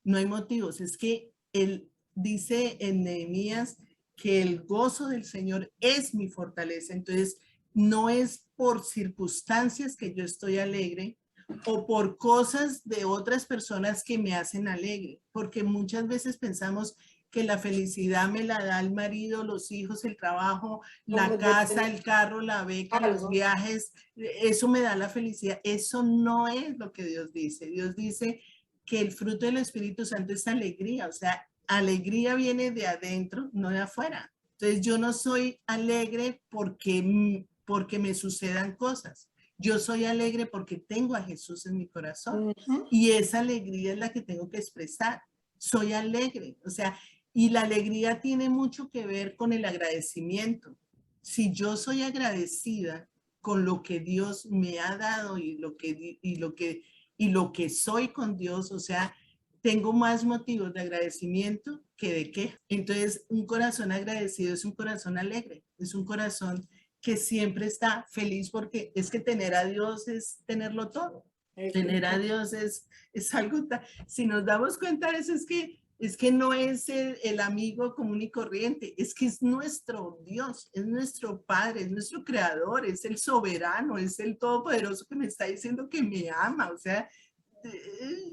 no hay motivos, es que él dice en Nehemías que el gozo del Señor es mi fortaleza, entonces no es por circunstancias que yo estoy alegre o por cosas de otras personas que me hacen alegre, porque muchas veces pensamos que la felicidad me la da el marido, los hijos, el trabajo, la casa, el carro, la beca, los viajes, eso me da la felicidad. Eso no es lo que Dios dice. Dios dice que el fruto del Espíritu Santo es alegría, o sea, alegría viene de adentro, no de afuera. Entonces yo no soy alegre porque me sucedan cosas. Yo soy alegre porque tengo a Jesús en mi corazón y esa alegría es la que tengo que expresar. Soy alegre, o sea, y la alegría tiene mucho que ver con el agradecimiento. Si yo soy agradecida con lo que Dios me ha dado y lo que soy con Dios, o sea, tengo más motivos de agradecimiento que de queja. Entonces, un corazón agradecido es un corazón alegre, es un corazón que siempre está feliz porque es que tener a Dios es tenerlo todo. Tener a Dios es algo, si nos damos cuenta de eso, es que no es el amigo común y corriente, es que es nuestro Dios, es nuestro Padre, es nuestro Creador, es el soberano, es el todopoderoso que me está diciendo que me ama, o sea,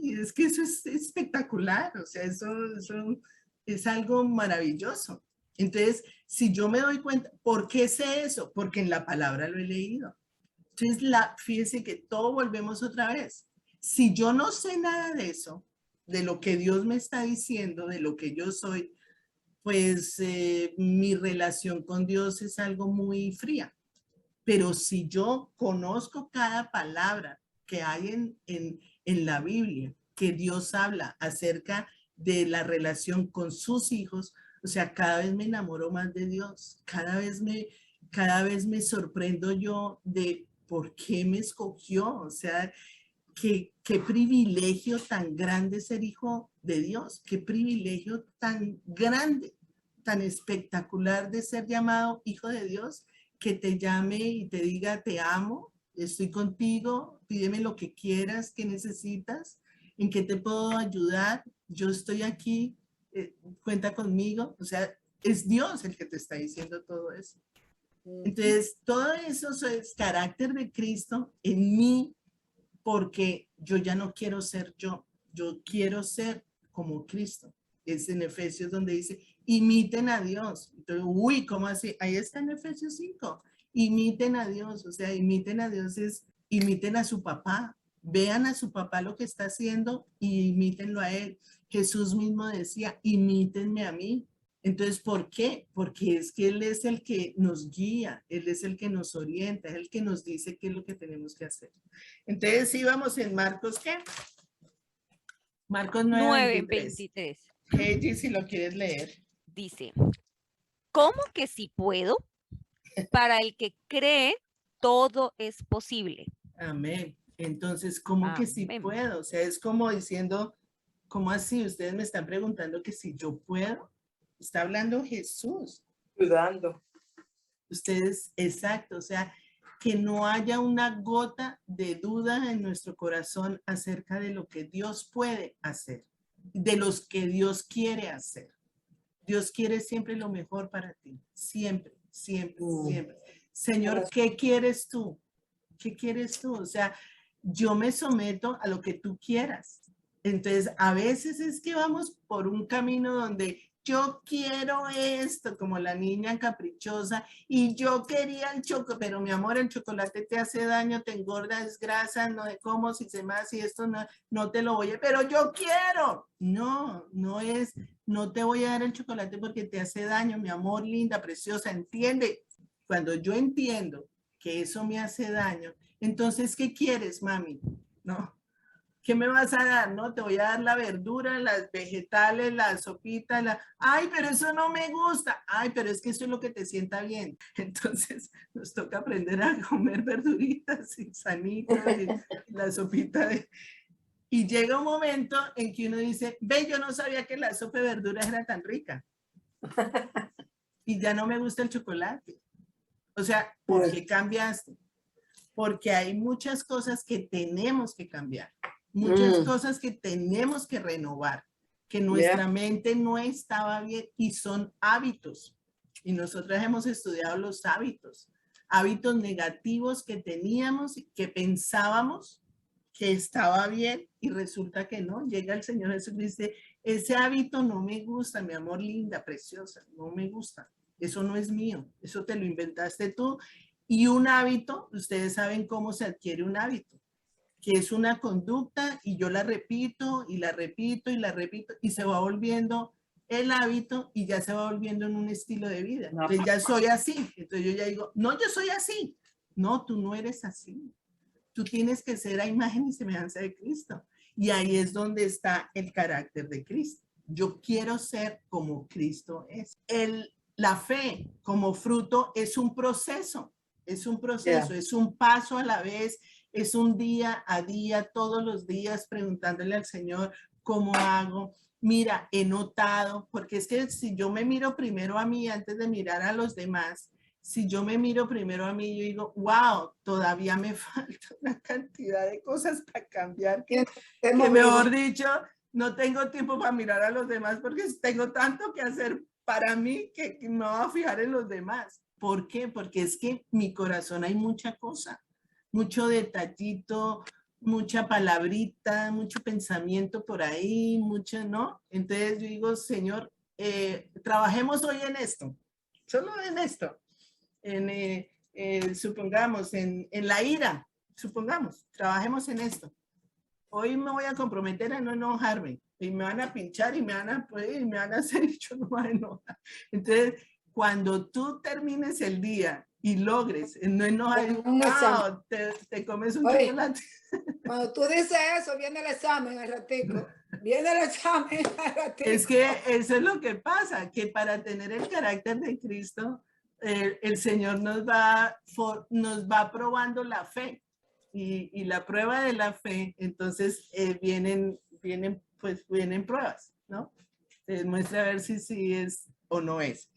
es que eso es espectacular, o sea, eso es algo maravilloso. Entonces, si yo me doy cuenta, ¿por qué sé eso? Porque en la palabra lo he leído. Entonces, fíjese que todo volvemos otra vez. Si yo no sé nada de eso, de lo que Dios me está diciendo, de lo que yo soy, pues mi relación con Dios es algo muy fría. Pero si yo conozco cada palabra que hay en la Biblia, que Dios habla acerca de la relación con sus hijos, o sea, cada vez me enamoro más de Dios, cada vez me sorprendo yo de por qué me escogió, o sea, qué privilegio tan grande ser hijo de Dios, qué privilegio tan grande, tan espectacular de ser llamado hijo de Dios, que te llame y te diga, te amo, estoy contigo, pídeme lo que quieras, que necesitas, en qué te puedo ayudar, yo estoy aquí, cuenta conmigo, o sea, es Dios el que te está diciendo todo eso. Entonces, todo eso es carácter de Cristo en mí, porque yo ya no quiero ser yo quiero ser como Cristo. Es en Efesios donde dice, imiten a Dios. Entonces, uy, ¿cómo así? Ahí está en Efesios 5. Imiten a Dios, o sea, imiten a Dios es, imiten a su papá. Vean a su papá lo que está haciendo y imítenlo a él. Jesús mismo decía, imítenme a mí. Entonces, ¿por qué? Porque es que Él es el que nos guía, Él es el que nos orienta, es el que nos dice qué es lo que tenemos que hacer. Entonces, íbamos en Marcos, ¿qué? Marcos 9:23. 9:23. Heidi, si lo quieres leer. Dice, ¿cómo que si puedo? Para el que cree, todo es posible. Amén. Entonces, ¿cómo que si puedo? O sea, es como diciendo, ¿cómo así? Ustedes me están preguntando que si yo puedo. Está hablando Jesús. Dudando. Ustedes, exacto, o sea, que no haya una gota de duda en nuestro corazón acerca de lo que Dios puede hacer, de los que Dios quiere hacer. Dios quiere siempre lo mejor para ti, siempre, siempre, siempre. Señor, ¿qué quieres tú? ¿Qué quieres tú? O sea, yo me someto a lo que tú quieras. Entonces, a veces es que vamos por un camino donde yo quiero esto, como la niña caprichosa, y yo quería el chocolate, pero mi amor, el chocolate te hace daño, te engorda, es grasa, no de cómo, si se más, si esto no te lo voy a, pero yo quiero. No, no te voy a dar el chocolate porque te hace daño, mi amor, linda, preciosa, entiende. Cuando yo entiendo que eso me hace daño, entonces, ¿qué quieres, mami? No. ¿Qué me vas a dar? No, te voy a dar la verdura, las vegetales, la sopita, ay, pero eso no me gusta. Ay, pero es que eso es lo que te sienta bien. Entonces, nos toca aprender a comer verduritas y sanitas y la sopita Y llega un momento en que uno dice, ve, yo no sabía que la sopa de verduras era tan rica. Y ya no me gusta el chocolate. O sea, ¿por qué cambiaste? Porque hay muchas cosas que tenemos que cambiar. Muchas cosas que tenemos que renovar, que nuestra mente no estaba bien y son hábitos. Y nosotros hemos estudiado los hábitos negativos que teníamos y que pensábamos que estaba bien y resulta que no. Llega el Señor Jesús y dice, ese hábito no me gusta, mi amor linda, preciosa, no me gusta. Eso no es mío, eso te lo inventaste tú. Y un hábito, ustedes saben cómo se adquiere un hábito, que es una conducta y yo la repito y la repito y la repito y se va volviendo el hábito y ya se va volviendo en un estilo de vida. Entonces ya soy así. Entonces yo ya digo, no, yo soy así. No, tú no eres así. Tú tienes que ser a imagen y semejanza de Cristo. Y ahí es donde está el carácter de Cristo. Yo quiero ser como Cristo es. La fe como fruto es un proceso. Es un proceso, es un paso a la vez, es un día a día, todos los días preguntándole al Señor cómo hago. Mira, he notado, porque es que si yo me miro primero a mí antes de mirar a los demás, si yo me miro primero a mí, yo digo, wow, todavía me falta una cantidad de cosas para cambiar, que mejor dicho, no tengo tiempo para mirar a los demás porque tengo tanto que hacer para mí que me voy a fijar en los demás. ¿Por qué? Porque es que mi corazón hay mucha cosa, mucho detallito, mucha palabrita, mucho pensamiento por ahí, mucho, ¿no? Entonces yo digo, Señor, trabajemos hoy en esto, solo en esto, supongamos, en la ira, supongamos, trabajemos en esto. Hoy me voy a comprometer a no enojarme y me van a pinchar y me van a hacer y yo no me voy a enojar. Entonces, cuando tú termines el día y logres no enojar, wow, te comes un chocolate. Cuando tú dices eso, viene el examen al ratico. Viene el examen al ratico. Es que eso es lo que pasa, que para tener el carácter de Cristo, el Señor nos va probando la fe. Y la prueba de la fe, entonces vienen pruebas, ¿no? Se muestra a ver si sí es o no es.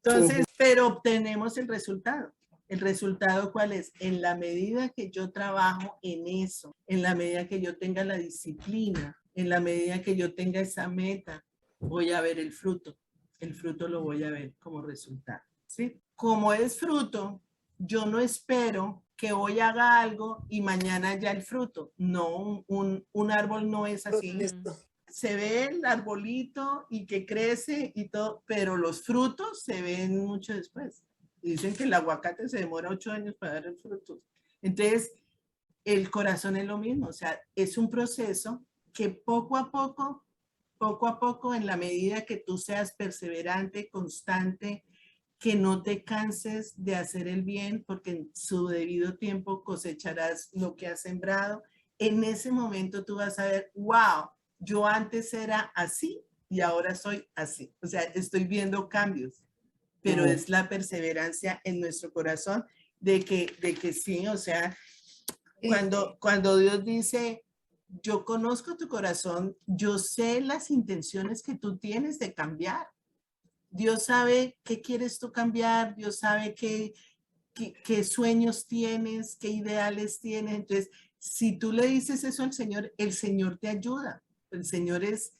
Entonces, pero obtenemos el resultado. ¿El resultado cuál es? En la medida que yo trabajo en eso, en la medida que yo tenga la disciplina, en la medida que yo tenga esa meta, voy a ver el fruto. El fruto lo voy a ver como resultado, ¿sí? Como es fruto, yo no espero que hoy haga algo y mañana ya el fruto. No, un árbol no es así. Se ve el arbolito y que crece y todo, pero los frutos se ven mucho después. Dicen que el aguacate se demora 8 años para dar el fruto. Entonces, el corazón es lo mismo, o sea, es un proceso que poco a poco, en la medida que tú seas perseverante, constante, que no te canses de hacer el bien, porque en su debido tiempo cosecharás lo que has sembrado. En ese momento tú vas a ver, wow, yo antes era así y ahora soy así. O sea, estoy viendo cambios, pero es la perseverancia en nuestro corazón de que sí, o sea, cuando Dios dice, yo conozco tu corazón, yo sé las intenciones que tú tienes de cambiar. Dios sabe qué quieres tú cambiar, Dios sabe qué sueños tienes, qué ideales tienes. Entonces, si tú le dices eso al Señor, el Señor te ayuda. El Señor es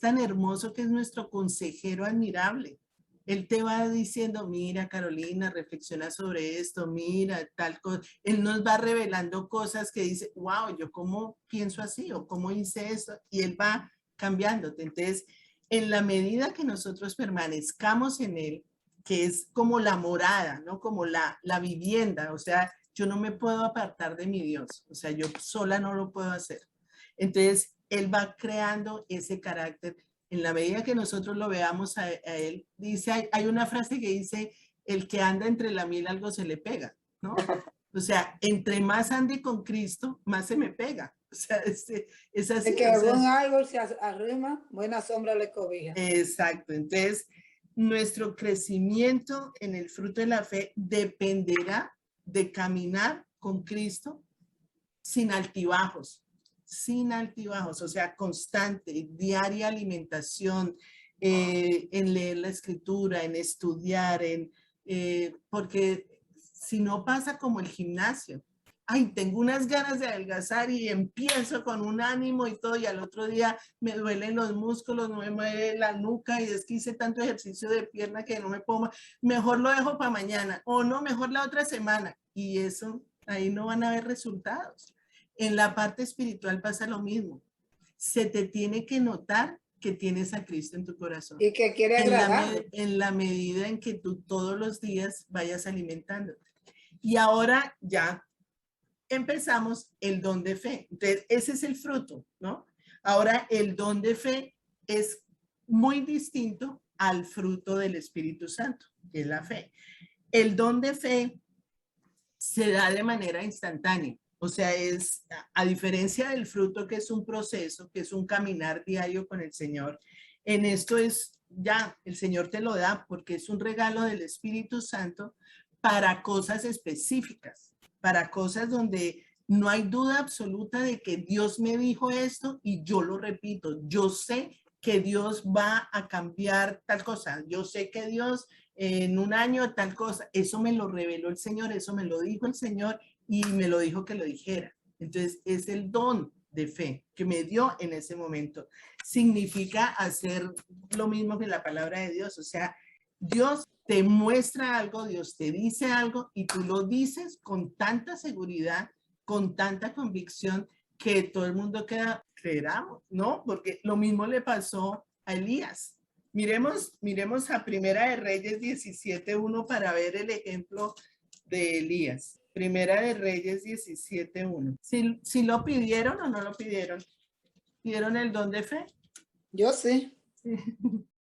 tan hermoso que es nuestro consejero admirable. Él te va diciendo, mira Carolina, reflexiona sobre esto, mira tal cosa. Él nos va revelando cosas que dice, wow, yo cómo pienso así o cómo hice esto, y Él va cambiándote. Entonces, en la medida que nosotros permanezcamos en Él, que es como la morada, ¿no? Como la vivienda, o sea, yo no me puedo apartar de mi Dios, o sea, yo sola no lo puedo hacer. Entonces, Él va creando ese carácter. En la medida que nosotros lo veamos a Él, dice, hay una frase que dice, el que anda entre la miel algo se le pega, ¿no? O sea, entre más ande con Cristo, más se me pega. O sea, es así. De que o sea, buen árbol se arrima, buena sombra le cobija. exacto. Entonces, nuestro crecimiento en el fruto de la fe dependerá de caminar con Cristo sin altibajos, o sea, constante, diaria alimentación, en leer la escritura, en estudiar, porque si no pasa como el gimnasio. Ay, tengo unas ganas de adelgazar y empiezo con un ánimo y todo, y al otro día me duelen los músculos, no me mueve la nuca y es que hice tanto ejercicio de pierna que no me puedo, mejor lo dejo para mañana, o no, mejor la otra semana, y eso, ahí no van a haber resultados. En la parte espiritual pasa lo mismo. Se te tiene que notar que tienes a Cristo en tu corazón. Y que quiere agradar. En la medida en que tú todos los días vayas alimentándote. Y ahora ya empezamos el don de fe. Entonces, ese es el fruto, ¿no? Ahora, el don de fe es muy distinto al fruto del Espíritu Santo, que es la fe. El don de fe se da de manera instantánea. O sea, es a diferencia del fruto, que es un proceso, que es un caminar diario con el Señor. En esto es ya, el Señor te lo da porque es un regalo del Espíritu Santo para cosas específicas, para cosas donde no hay duda absoluta de que Dios me dijo esto y yo lo repito. Yo sé que Dios va a cambiar tal cosa. Yo sé que Dios en un año tal cosa. Eso me lo reveló el Señor, eso me lo dijo el Señor y me lo dijo que lo dijera. Entonces es el don de fe que me dio en ese momento. Significa hacer lo mismo que la palabra de Dios. O sea, Dios te muestra algo, Dios te dice algo y tú lo dices con tanta seguridad, con tanta convicción que todo el mundo creerá, ¿no? Porque lo mismo le pasó a Elías. Miremos a Primera de Reyes 17:1 para ver el ejemplo de Elías. Primera de Reyes 17:1. ¿Sí lo pidieron o no lo pidieron? ¿Pidieron el don de fe? Yo sí.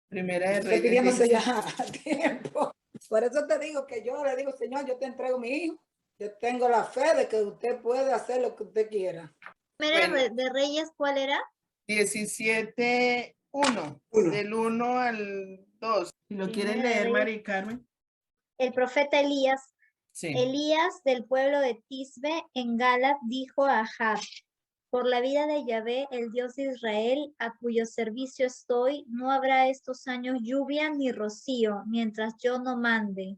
Primera de Estoy Reyes. pidiéndose ya tiempo. Por eso te digo que yo le digo, Señor, yo te entrego mi hijo. Yo tengo la fe de que usted puede hacer lo que usted quiera. Primera Bueno. de Reyes, ¿cuál era? 17:1. Del 1 al 2. Si lo quieren Primera de leer, Reyes. Mari Carmen. El profeta Elías. Sí. Elías del pueblo de Tisbe en Galat dijo a Ahab: por la vida de Yahvé, el Dios de Israel, a cuyo servicio estoy, no habrá estos años lluvia ni rocío, mientras yo no mande.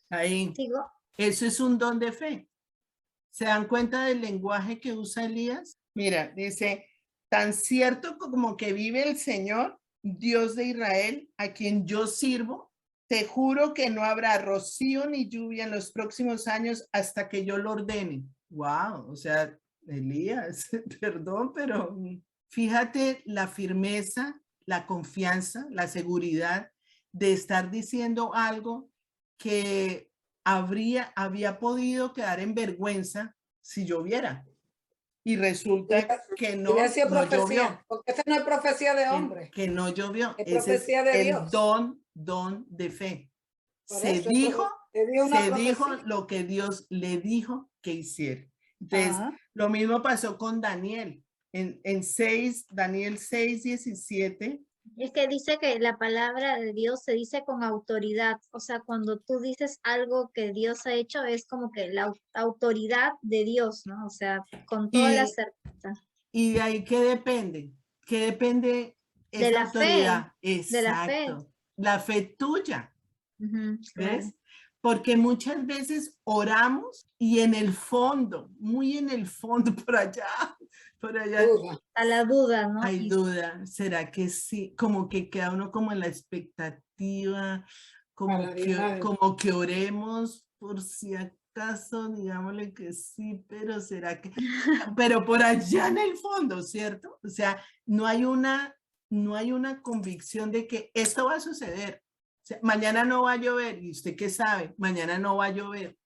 Ahí. ¿Sigo? Eso es un don de fe. ¿Se dan cuenta del lenguaje que usa Elías? Mira, dice, tan cierto como que vive el Señor, Dios de Israel, a quien yo sirvo, te juro que no habrá rocío ni lluvia en los próximos años hasta que yo lo ordene. Wow, o sea, Elías, perdón, pero fíjate la firmeza, la confianza, la seguridad de estar diciendo algo que había podido quedar en vergüenza si lloviera. Y resulta que no, no llovió. Porque esa no es profecía de hombre. Que no llovió. Es profecía de Dios. Don de fe. Por Se eso, dijo profecía. lo que Dios le dijo que hiciera. Entonces, lo mismo pasó con Daniel. En Daniel 6:17. Es que dice que la palabra de Dios se dice con autoridad. O sea, cuando tú dices algo que Dios ha hecho, es como que la autoridad de Dios, ¿no? O sea, con toda la certeza. ¿Y de ahí qué depende? ¿Qué depende esa de la autoridad? Fe. Exacto. De la fe. La fe tuya. ¿Ves? Claro. Porque muchas veces oramos y en el fondo, muy en el fondo, por allá, a la duda, ¿no? Hay duda. ¿Será que sí? Como que queda uno como en la expectativa, como que oremos por si acaso, digámosle que sí, pero será que, pero por allá en el fondo, ¿cierto? O sea, no hay una no hay una convicción de que esto va a suceder. O sea, mañana no va a llover, y usted qué sabe, mañana no va a llover.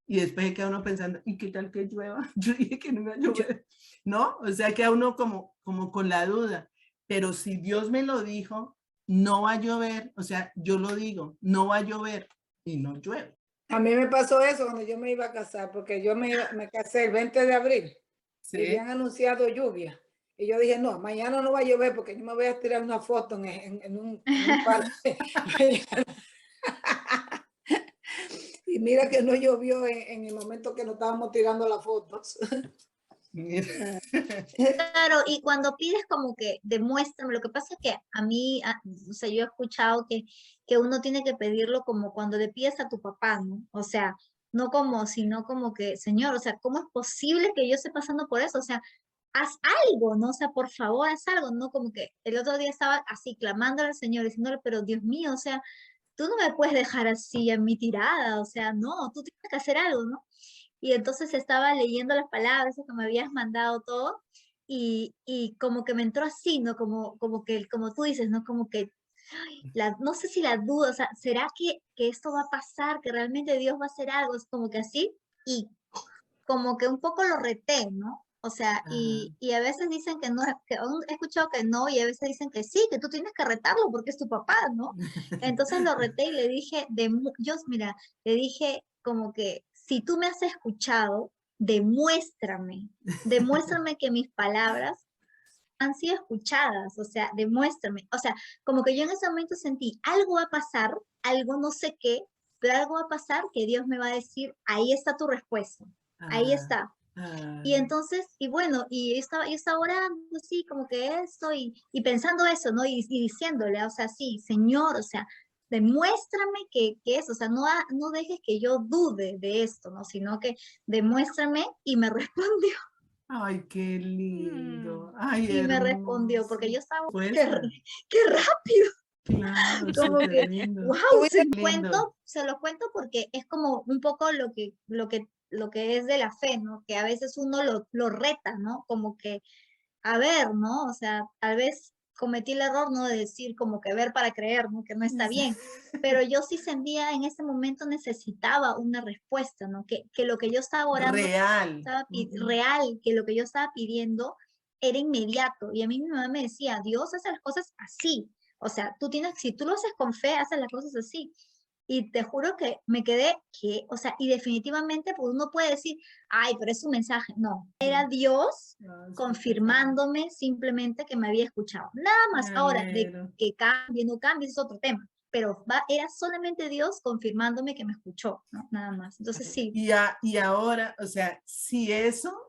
Y después se queda uno pensando, ¿y qué tal que llueva? Yo dije que no iba a llover, ¿no? O sea, queda uno como con la duda. Pero si Dios me lo dijo, no va a llover, o sea, yo lo digo, no va a llover y no llueve. A mí me pasó eso cuando yo me iba a casar, porque yo me casé el 20 de abril y ¿Sí? habían anunciado lluvia. Y yo dije, no, mañana no va a llover porque yo me voy a tirar una foto en un parque. Y mira que no llovió en el momento que nos estábamos tirando las fotos. Claro, y cuando pides como que demuéstrame, lo que pasa es que a mí, o sea, yo he escuchado que uno tiene que pedirlo como cuando le pides a tu papá, ¿no? O sea, no como, sino como que, Señor, o sea, ¿cómo es posible que yo esté pasando por eso? O sea, haz algo, ¿no? O sea, por favor, haz algo, ¿no? Como que el otro día estaba así clamándole al Señor, diciéndole, pero Dios mío, o sea, tú no me puedes dejar así en mi tirada, o sea, no, tú tienes que hacer algo, ¿no? Y entonces estaba leyendo las palabras que me habías mandado todo y como que me entró así, ¿no? Como que, como tú dices, ¿no? Como que, no sé si la duda, o sea, ¿será que esto va a pasar? ¿Que realmente Dios va a hacer algo? Es como que así y como que un poco lo reté, ¿no? O sea, y a veces dicen que no, que aún he escuchado que no, y a veces dicen que sí, que tú tienes que retarlo porque es tu papá, ¿no? Entonces lo reté y le dije, yo, mira, le dije como que si tú me has escuchado, demuéstrame que mis palabras han sido escuchadas, o sea, demuéstrame, o sea, como que yo en ese momento sentí, algo va a pasar, algo no sé qué, pero algo va a pasar que Dios me va a decir, ahí está tu respuesta, ahí está. Y entonces, y bueno, y yo estaba orando así, como que eso, y pensando eso, ¿no? Y diciéndole, o sea, sí, Señor, o sea, demuéstrame que es, o sea, no dejes que yo dude de esto, ¿no? Sino que demuéstrame, y me respondió, Ay, qué lindo. Ay, y me respondió, porque hermoso. yo estaba, Pues, qué rápido, claro, como súper que, lindo. wow, Tuviste- se lo cuento porque es como un poco lo que es de la fe, ¿no? Que a veces uno lo reta, ¿no? Como que, a ver, ¿no? O sea, tal vez cometí el error, ¿no? De decir como que ver para creer, ¿no? Que no está bien. Pero yo sí sentía en ese momento necesitaba una respuesta, ¿no? Que lo que yo estaba orando, Real. real, que lo que yo estaba pidiendo era inmediato. Y a mí mi mamá me decía, Dios hace las cosas así. O sea, si tú lo haces con fe, haces las cosas así. Y te juro que me quedé que, o sea, y definitivamente pues uno puede decir, ay, pero es un mensaje. No, era Dios confirmándome simplemente que me había escuchado. Nada más. Me Ahora, de alegro. que cambie, no cambie, es otro tema. Pero era solamente Dios confirmándome que me escuchó, ¿no? Nada más. Entonces sí. Y ahora, o sea, si eso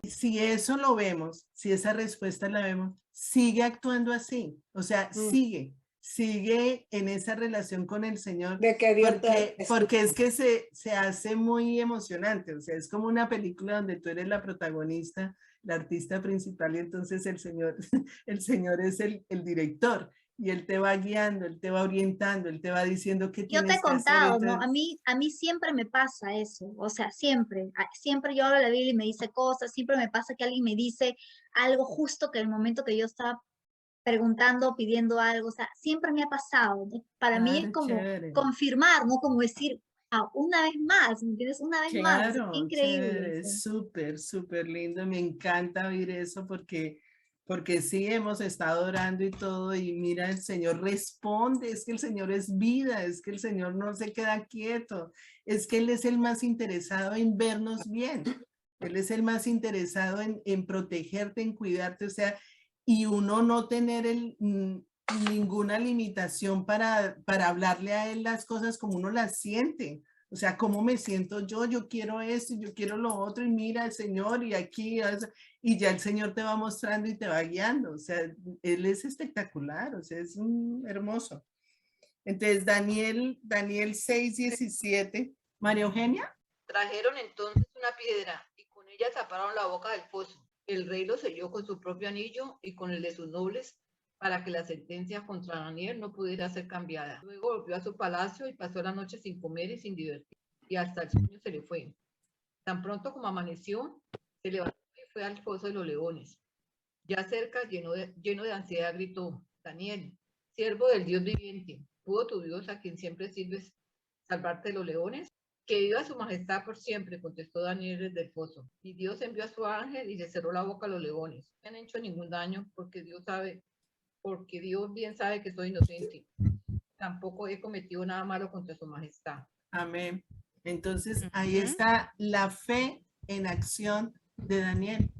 lo vemos, si esa respuesta la vemos, sigue actuando así, o sea, sigue en esa relación con el Señor, De que Dios te porque es que se hace muy emocionante, o sea, es como una película donde tú eres la protagonista, la artista principal, y entonces el Señor es el director, y Él te va guiando, Él te va orientando, Él te va diciendo qué Yo te he tienes que hacer. contado, ¿no? Entonces, A mí siempre me pasa eso, o sea, siempre yo hablo la Biblia y me dice cosas, siempre me pasa que alguien me dice algo justo que el momento que yo estaba preguntando, pidiendo algo, o sea, siempre me ha pasado, ¿no? Para mí es claro, como chévere. confirmar, ¿no? Como decir, una vez más, ¿me entiendes? Una vez más, o sea, qué Claro, increíble. chévere, Sí. súper, súper lindo. Me encanta oír eso porque sí hemos estado orando y todo y mira, el Señor responde, es que el Señor es vida, es que el Señor no se queda quieto, es que Él es el más interesado en vernos bien, Él es el más interesado en protegerte, en cuidarte, o sea, y uno no tener ninguna limitación para hablarle a Él las cosas como uno las siente. O sea, ¿cómo me siento yo? Yo quiero esto, yo quiero lo otro, y mira el Señor, y aquí, y ya el Señor te va mostrando y te va guiando. O sea, Él es espectacular, o sea, es hermoso. Entonces, Daniel 6:17. María Eugenia. Trajeron entonces una piedra y con ella taparon la boca del foso. El rey lo selló con su propio anillo y con el de sus nobles para que la sentencia contra Daniel no pudiera ser cambiada. Luego volvió a su palacio y pasó la noche sin comer y sin divertir, y hasta el sueño se le fue. Tan pronto como amaneció, se levantó y fue al foso de los leones. Ya cerca, lleno de ansiedad, gritó: Daniel, siervo del Dios viviente, ¿pudo tu Dios, a quien siempre sirves, salvarte de los leones? Que viva su majestad por siempre, contestó Daniel desde el foso. Y Dios envió a su ángel y le cerró la boca a los leones. No me han hecho ningún daño porque Dios bien sabe que soy inocente. Tampoco he cometido nada malo contra su majestad. Amén. Entonces, ahí está la fe en acción de Daniel.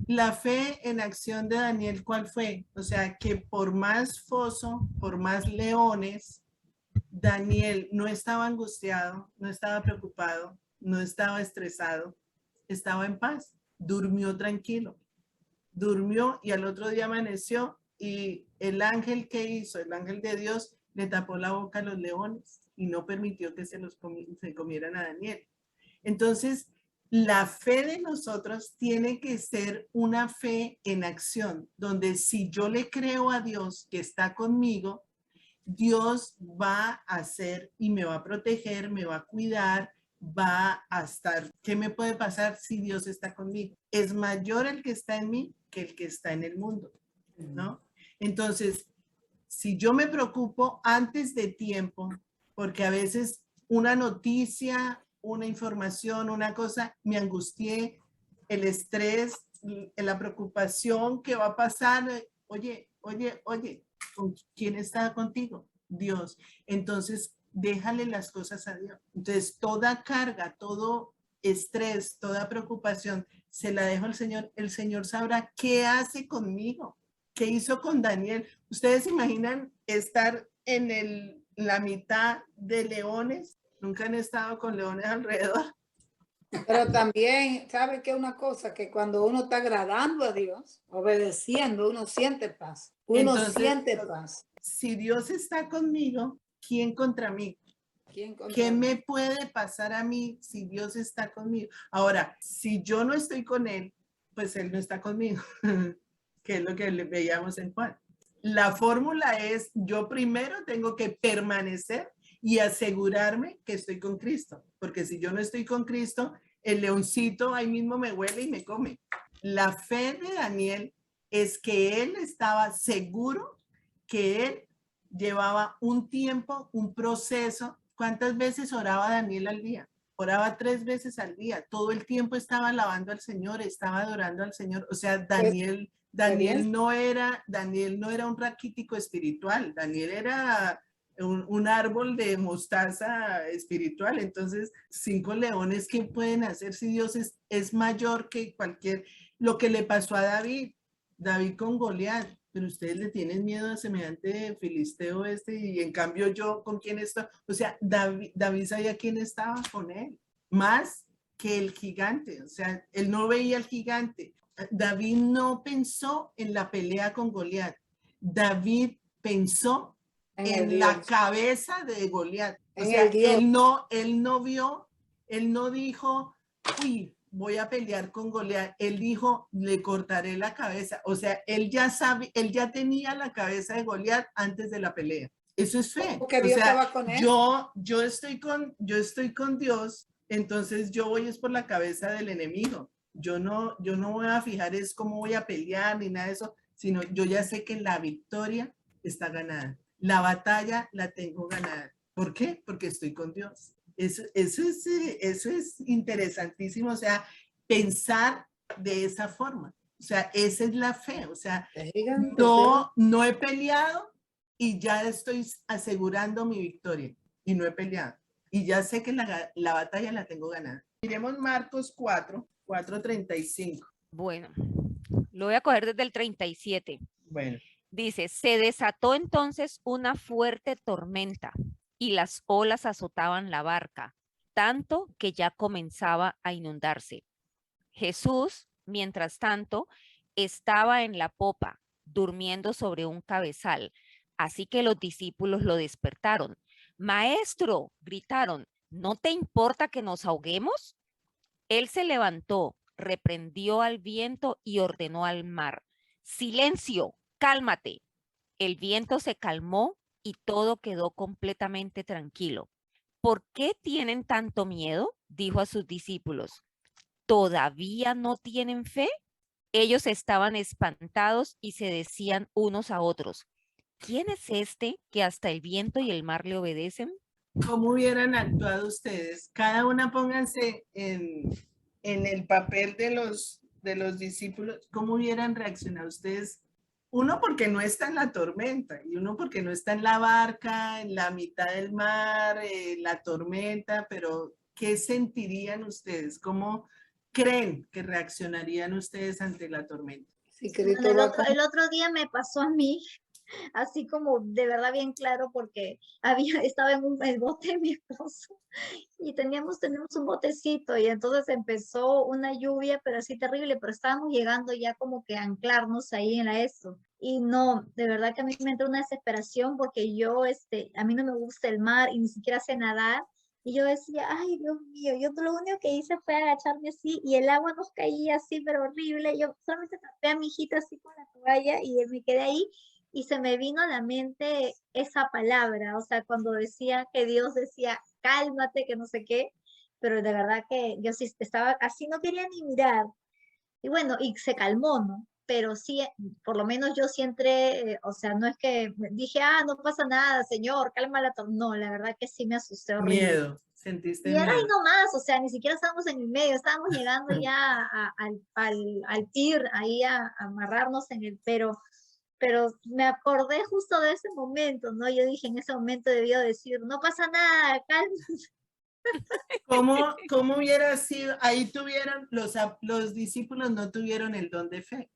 La fe en acción de Daniel, ¿cuál fue? O sea, que por más foso, por más leones, Daniel no estaba angustiado, no estaba preocupado, no estaba estresado, estaba en paz, durmió tranquilo, durmió y al otro día amaneció y el ángel que hizo, el ángel de Dios, le tapó la boca a los leones y no permitió que se comieran a Daniel. Entonces, la fe de nosotros tiene que ser una fe en acción, donde si yo le creo a Dios que está conmigo, Dios va a hacer y me va a proteger, me va a cuidar, va a estar. ¿Qué me puede pasar si Dios está conmigo? Es mayor el que está en mí que el que está en el mundo, ¿no? Entonces, si yo me preocupo antes de tiempo, porque a veces una noticia, una información, una cosa, me angustié, el estrés, la preocupación que va a pasar, oye, ¿con quién está contigo? Dios. Entonces, déjale las cosas a Dios. Entonces, toda carga, todo estrés, toda preocupación, se la dejo al Señor. El Señor sabrá qué hace conmigo, qué hizo con Daniel. ¿Ustedes se imaginan estar en la mitad de leones? ¿Nunca han estado con leones alrededor? Pero también, ¿sabe qué? Una cosa, que cuando uno está agradando a Dios, obedeciendo, uno siente paz. Uno siente paz. Si Dios está conmigo, ¿quién contra mí? ¿Qué me puede pasar a mí si Dios está conmigo? Ahora, si yo no estoy con Él, pues Él no está conmigo, que es lo que veíamos en Juan. La fórmula es, yo primero tengo que permanecer y asegurarme que estoy con Cristo, porque si yo no estoy con Cristo, el leoncito ahí mismo me huele y me come. La fe de Daniel es que él estaba seguro que él llevaba un tiempo, un proceso. ¿Cuántas veces oraba Daniel al día? Oraba 3 veces al día. Todo el tiempo estaba alabando al Señor, estaba adorando al Señor. O sea, Daniel no era un raquítico espiritual. Daniel era un árbol de mostaza espiritual. Entonces, 5 leones, ¿qué pueden hacer si Dios es mayor que cualquier... Lo que le pasó a David con Goliat, pero ustedes le tienen miedo a semejante filisteo y en cambio yo, ¿con quién estoy? O sea, David sabía quién estaba con él, más que el gigante. O sea, él no veía al gigante. David no pensó en la pelea con Goliat. David pensó en la cabeza de Goliat. O sea, él no vio, él no dijo, uy, voy a pelear con Goliat. Él dijo, le cortaré la cabeza. O sea, él ya tenía la cabeza de Goliat antes de la pelea. Eso es fe. Porque Dios estaba con él. Yo estoy con Dios, entonces yo voy es por la cabeza del enemigo. Yo no voy a fijar es cómo voy a pelear ni nada de eso, sino yo ya sé que la victoria está ganada. La batalla la tengo ganada. ¿Por qué? Porque estoy con Dios. Eso es interesantísimo, o sea, pensar de esa forma. O sea, esa es la fe. O sea, no he peleado y ya estoy asegurando mi victoria y no he peleado. Y ya sé que la batalla la tengo ganada. Miremos Marcos 4:35. Bueno, lo voy a coger desde el 37. Bueno. Dice, se desató entonces una fuerte tormenta y las olas azotaban la barca, tanto que ya comenzaba a inundarse. Jesús, mientras tanto, estaba en la popa, durmiendo sobre un cabezal, así que los discípulos lo despertaron. Maestro, gritaron, ¿no te importa que nos ahoguemos? Él se levantó, reprendió al viento y ordenó al mar, silencio, cálmate. El viento se calmó y todo quedó completamente tranquilo. ¿Por qué tienen tanto miedo? Dijo a sus discípulos. ¿Todavía no tienen fe? Ellos estaban espantados y se decían unos a otros, ¿quién es este que hasta el viento y el mar le obedecen? ¿Cómo hubieran actuado ustedes? Cada una pónganse en el papel de los discípulos. ¿Cómo hubieran reaccionado ustedes? Uno porque no está en la tormenta y uno porque no está en la barca, en la mitad del mar, la tormenta, pero ¿qué sentirían ustedes? ¿Cómo creen que reaccionarían ustedes ante la tormenta? Si Bueno, Cristo va con... el otro día me pasó a mí, así como de verdad bien claro, porque estaba en el bote de mi esposo y tenemos un botecito y entonces empezó una lluvia, pero así terrible, pero estábamos llegando ya como que a anclarnos ahí en la eso. Y no, de verdad que a mí me entró una desesperación porque yo, a mí no me gusta el mar y ni siquiera sé nadar. Y yo decía, ay, Dios mío, yo lo único que hice fue agacharme así y el agua nos caía así, pero horrible. Yo solamente tapé a mi hijita así con la toalla y me quedé ahí y se me vino a la mente esa palabra, o sea, cuando decía que Dios decía, cálmate, que no sé qué, pero de verdad que yo sí estaba así, no quería ni mirar. Y bueno, y se calmó, ¿no? Pero sí, por lo menos yo sí entré, o sea, no es que dije, ah, no pasa nada, señor, calma la no, la verdad que sí me asusté horrible. Miedo, sentiste Y era ahí miedo. nomás, o sea, ni siquiera estábamos en el medio, estábamos llegando ya al pier, ahí a amarrarnos en el, pero me acordé justo de ese momento, ¿no? Yo dije, en ese momento debió decir, no pasa nada, cálmense. ¿Cómo hubiera sido? Ahí tuvieron, los discípulos no tuvieron el don de fe,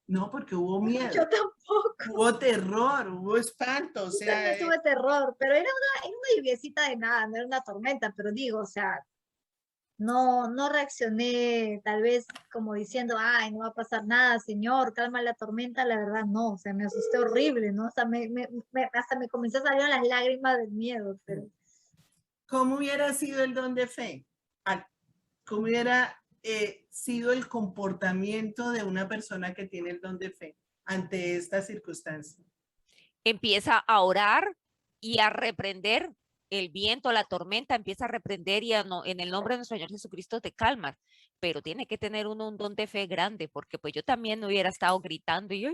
¿no? Porque hubo miedo, Yo tampoco. hubo terror, hubo espanto, o Yo sea, también tuve terror, pero era una lluviecita de nada, no era una tormenta, pero digo, o sea, no reaccioné tal vez como diciendo, ay, no va a pasar nada, señor, calma la tormenta, la verdad no, o sea, me asusté horrible, ¿no? O sea, hasta me comencé a salir las lágrimas del miedo, pero... ¿cómo hubiera sido el don de fe? ¿Cómo hubiera sido el comportamiento de una persona que tiene el don de fe ante esta circunstancia? Empieza a orar y a reprender el viento, la tormenta, empieza a reprender y en el nombre de nuestro Señor Jesucristo te calmas, pero tiene que tener uno un don de fe grande, porque pues yo también hubiera estado gritando y, y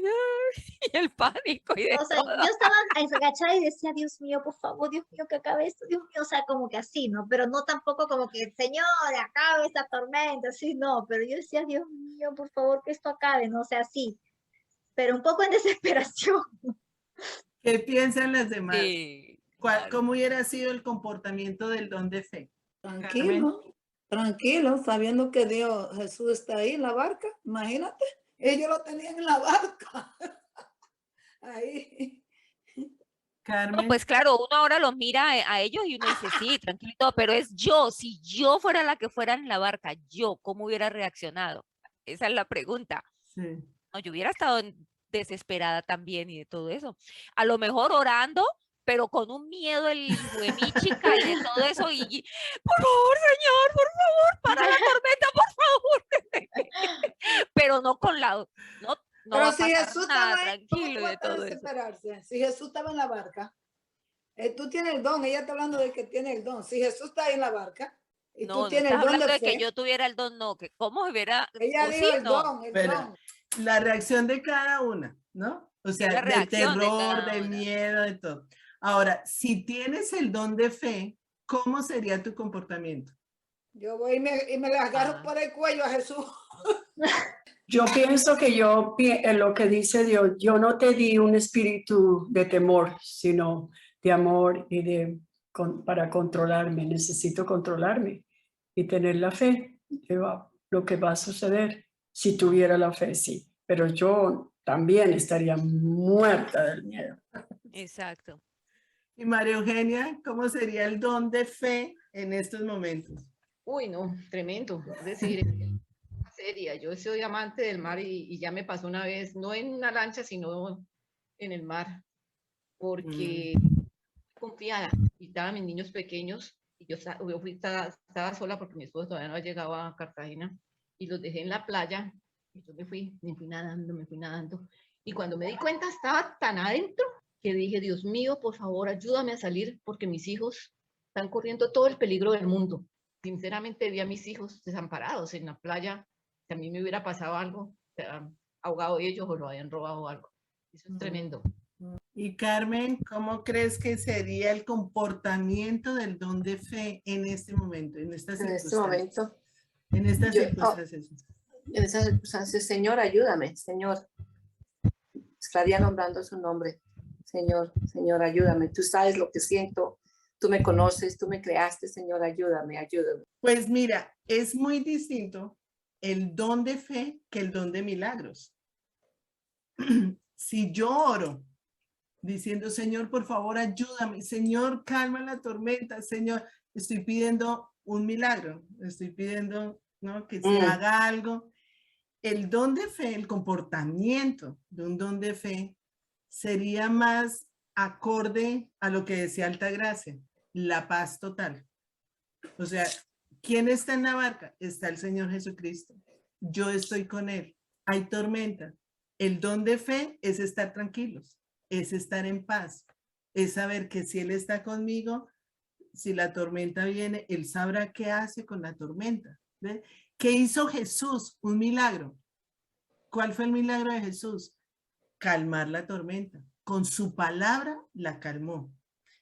el pánico y de O sea, todo. yo estaba agachada y decía, Dios mío, por favor, Dios mío, que acabe esto, Dios mío, o sea, como que así, ¿no? Pero no tampoco como que, Señor, acabe esta tormenta, así, no, pero yo decía, Dios mío, por favor, que esto acabe, ¿no? O sea, sí, pero un poco en desesperación. ¿Qué piensan las demás? Sí, claro. ¿Cómo hubiera sido el comportamiento del don de fe? Tranquilo, tranquilo, sabiendo que Dios, Jesús está ahí en la barca, imagínate, ellos lo tenían en la barca. Ahí. Carmen. Pues claro, uno ahora los mira a ellos y uno dice, sí, tranquilo, pero es yo, si yo fuera la que fuera en la barca, yo, ¿cómo hubiera reaccionado? Esa es la pregunta. Sí. No, yo hubiera estado desesperada también y de todo eso. A lo mejor orando, pero con un miedo el hijo de mi chica y de todo eso. Y por favor, Señor, por favor, para la tormenta, por favor. Pero no con la, no Pero va a si pasar Jesús nada, estaba ahí, ¿cómo tranquilo tú y vas de a todo eso. desesperarse? Si Jesús estaba en la barca, tú tienes el don, ella está hablando de que tiene el don. Si Jesús está ahí en la barca y tú No, no tienes estás el don hablando de de que fe, yo tuviera el don, no, que cómo hubiera, ella o sí, dijo el no, don, el Pero don. la reacción de cada una, ¿no? O sea, la de reacción de terror, cada de una. miedo, de todo. Ahora, si tienes el don de fe, ¿cómo sería tu comportamiento? Yo voy y me le agarro Ah. por el cuello a Jesús. Yo pienso que en lo que dice Dios, yo no te di un espíritu de temor, sino de amor y para controlarme. Necesito controlarme y tener la fe de lo que va a suceder. Si tuviera la fe, sí, pero yo también estaría muerta del miedo. Exacto. Y María Eugenia, ¿cómo sería el don de fe en estos momentos? Uy, no, tremendo. Es decir, seria. Yo soy amante del mar y ya me pasó una vez, no en una lancha, sino en el mar, porque confiada y estaban mis niños pequeños y estaba sola porque mi esposo todavía no llegaba a Cartagena y los dejé en la playa y yo me fui nadando y cuando me di cuenta estaba tan adentro que dije, Dios mío, por favor, ayúdame a salir porque mis hijos están corriendo todo el peligro del mundo. Sinceramente vi a mis hijos desamparados en la playa. Si a mí me hubiera pasado algo, han ahogado ellos o lo hayan robado algo. Eso es tremendo. Y Carmen, ¿cómo crees que sería el comportamiento del don de fe en este momento, en estas En este circunstancias? momento, En estas yo- circunstancias. en esas circunstancias, Señor, ayúdame, Señor. Estaría nombrando su nombre. Señor, Señor, ayúdame. Tú sabes lo que siento. Tú me conoces, tú me creaste, Señor, ayúdame, ayúdame. Pues mira, es muy distinto el don de fe que el don de milagros. Si yo oro diciendo, Señor, por favor, ayúdame, Señor, calma la tormenta, Señor, estoy pidiendo un milagro, estoy pidiendo, ¿no?, que se haga algo. El don de fe, el comportamiento de un don de fe sería más acorde a lo que decía Altagracia, la paz total. O sea, ¿quién está en la barca? Está el Señor Jesucristo. Yo estoy con Él. Hay tormenta. El don de fe es estar tranquilos, es estar en paz, es saber que si Él está conmigo, si la tormenta viene, Él sabrá qué hace con la tormenta. ¿Ves? ¿Qué hizo Jesús? Un milagro. ¿Cuál fue el milagro de Jesús? Calmar la tormenta. Con su palabra la calmó.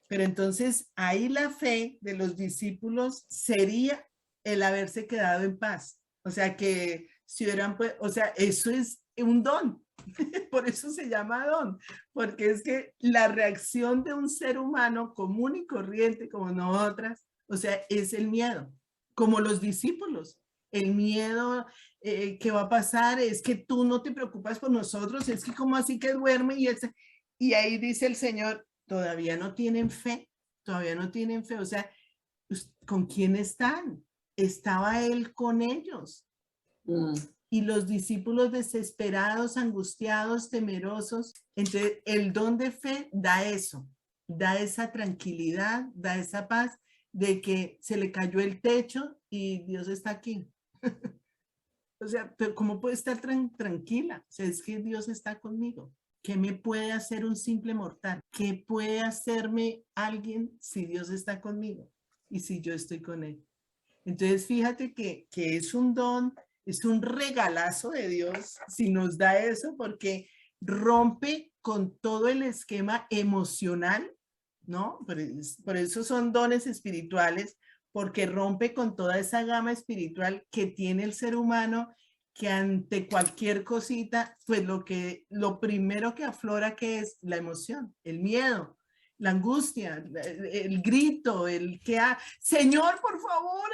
Pero entonces ahí la fe de los discípulos sería el haberse quedado en paz. O sea, que si hubieran, pues, o sea, eso es un don. Por eso se llama don, porque es que la reacción de un ser humano común y corriente como nosotras, o sea, es el miedo, como los discípulos. El miedo que va a pasar es que tú no te preocupas por nosotros, es que como así que duerme y ahí dice el Señor, todavía no tienen fe, todavía no tienen fe. O sea, ¿con quién están? Estaba Él con ellos. Y los discípulos desesperados, angustiados, temerosos. Entonces, el don de fe da eso, da esa tranquilidad, da esa paz de que se le cayó el techo y Dios está aquí. O sea, pero ¿cómo puede estar tranquila? O sea, es que Dios está conmigo. ¿Qué me puede hacer un simple mortal? ¿Qué puede hacerme alguien si Dios está conmigo y si yo estoy con Él? Entonces, fíjate que es un don, es un regalazo de Dios si nos da eso, porque rompe con todo el esquema emocional, ¿no? Por eso son dones espirituales, porque rompe con toda esa gama espiritual que tiene el ser humano, que ante cualquier cosita, pues lo primero que aflora, que es la emoción, el miedo, la angustia, el grito, el que Señor, por favor,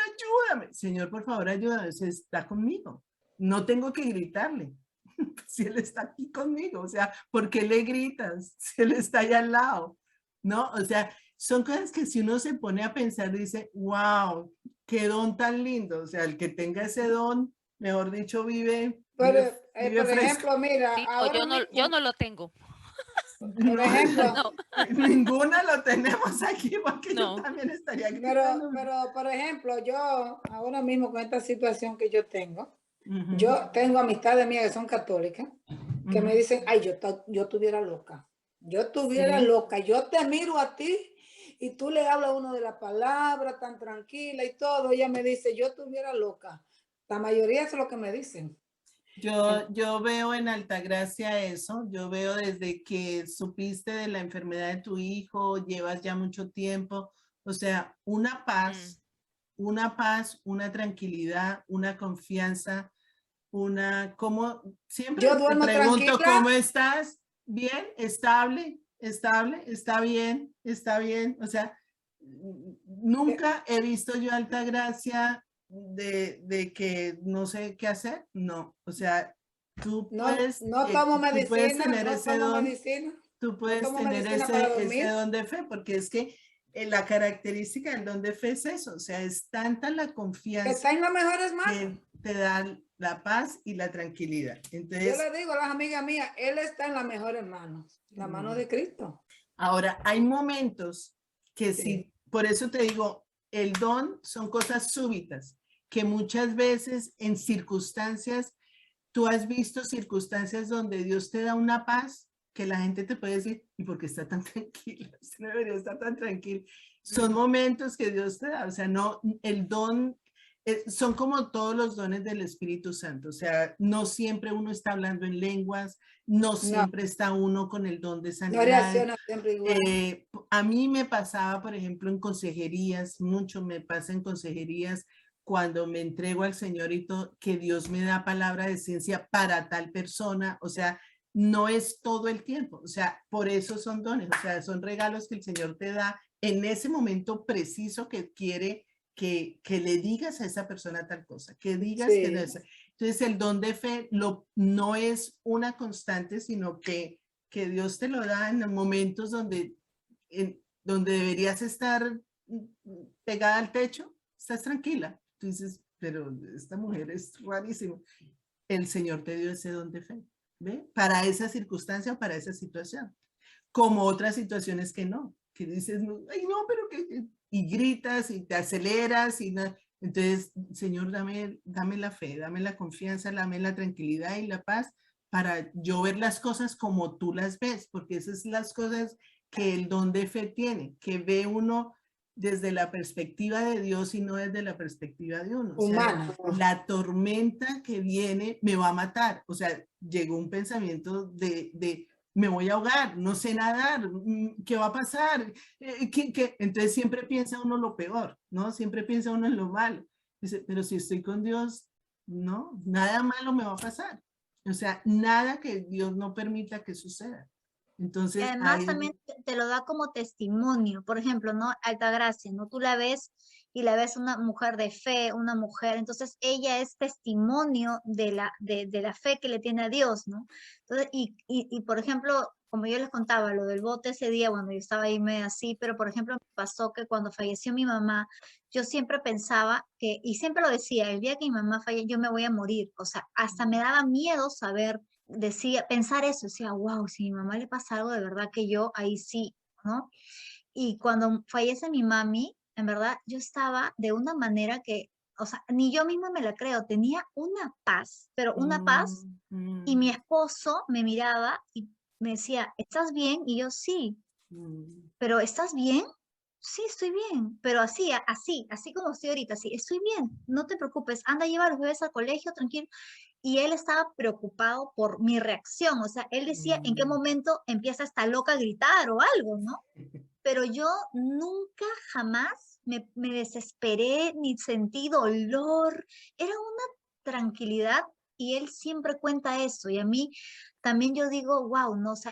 ayúdame. Señor, por favor, ayúdame. Se está conmigo. No tengo que gritarle. Si Él está aquí conmigo, o sea, ¿por qué le gritas? Si Él está ahí al lado, ¿no? O sea, son cosas que si uno se pone a pensar, dice, wow, qué don tan lindo. O sea, el que tenga ese don, mejor dicho, vive Por fresco. ejemplo, mira, Sí, no, ahora yo no lo tengo. por ejemplo, No, Ninguna lo tenemos aquí porque No. yo también estaría gritando. pero por ejemplo, yo ahora mismo con esta situación que yo tengo, Ujú, yo tengo amistades mías que son católicas que me ujú. dicen, ay, yo estuviera loca. Yo estuviera Sí. loca. Yo te miro a ti y tú le hablas a uno de la palabra tan tranquila y todo. Ella me dice, yo estuviera loca. La mayoría es lo que me dicen. Yo veo en Altagracia eso, yo veo desde que supiste de la enfermedad de tu hijo, llevas ya mucho tiempo, o sea, una paz, una tranquilidad, una confianza, como siempre Yo te duermo pregunto, tranquila. ¿cómo estás? Bien, estable, está bien, o sea, nunca he visto yo Altagracia de que no sé qué hacer, no, o sea, tú puedes, No tomo tú puedes medicina, tener no ese tomo don, medicina. tú No puedes tomo tener medicina para ese dormir. don de fe, porque es que la característica del don de fe es eso, o sea, es tanta la confianza Está en las mejores manos. que te da la paz y la tranquilidad. Yo Entonces, le digo a las amigas mías, él está en las mejores manos, la mano de Cristo. ahora hay momentos que Sí. sí, por eso te digo, el don son cosas súbitas, que muchas veces en circunstancias, tú has visto circunstancias donde Dios te da una paz que la gente te puede decir, ¿y por qué está tan tranquila? Usted no debería estar tan tranquilo. Son momentos que Dios te da, o sea, no, el don Son como todos los dones del Espíritu Santo, o sea, no siempre uno está hablando en lenguas, no siempre está uno con el don de No sanidad. reacciona siempre igual. A mí me pasaba, por ejemplo, en consejerías, mucho me pasa en consejerías, cuando me entrego al Señor y todo, que Dios me da palabra de ciencia para tal persona, o sea, no es todo el tiempo, o sea, por eso son dones, o sea, son regalos que el Señor te da en ese momento preciso que quiere que le digas a esa persona tal cosa, que digas que no es. Entonces el don de fe no es una constante, sino que Dios te lo da en momentos donde deberías estar pegada al techo, estás tranquila. Tú dices, pero esta mujer es rarísima. El Señor te dio ese don de fe, ¿ve? Para esa circunstancia o para esa situación. Como otras situaciones que no, que dices, ay no, pero que... Y gritas y te aceleras y entonces, Señor, dame la fe, dame la confianza, dame la tranquilidad y la paz para yo ver las cosas como tú las ves, porque esas son las cosas que el don de fe tiene, que ve uno desde la perspectiva de Dios y no desde la perspectiva de uno. Humana. O sea, la tormenta que viene me va a matar. O sea, llegó un pensamiento de me voy a ahogar, no sé nadar, ¿qué va a pasar? Entonces siempre piensa uno lo peor, ¿no? Siempre piensa uno en lo malo. Dice, pero si estoy con Dios, no, nada malo me va a pasar. O sea, nada que Dios no permita que suceda. Entonces, Y además también te lo da como testimonio. Por ejemplo, ¿no? Altagracia, ¿no? Tú la ves y la ves una mujer de fe, una mujer, entonces ella es testimonio de la fe que le tiene a Dios, ¿no? Entonces, y por ejemplo, como yo les contaba, lo del bote ese día, cuando yo estaba ahí medio así, pero por ejemplo, me pasó que cuando falleció mi mamá, yo siempre pensaba que, y siempre lo decía, el día que mi mamá falle, yo me voy a morir, o sea, hasta me daba miedo saber, pensar eso, decía, wow, si a mi mamá le pasa algo, de verdad que yo ahí sí, ¿no? Y cuando fallece mi mami, en verdad, yo estaba de una manera que, o sea, ni yo misma me la creo, tenía una paz, pero una paz, y mi esposo me miraba y me decía, ¿estás bien? Y yo, sí, pero ¿estás bien? Sí, estoy bien, pero así como estoy ahorita, sí, estoy bien, no te preocupes, anda a llevar a los bebés al colegio, tranquilo. Y él estaba preocupado por mi reacción, o sea, él decía, ¿en qué momento empieza esta loca a gritar o algo, no? Pero yo nunca, jamás me desesperé ni sentí dolor, era una tranquilidad y él siempre cuenta eso y a mí también yo digo, wow, no, o sea,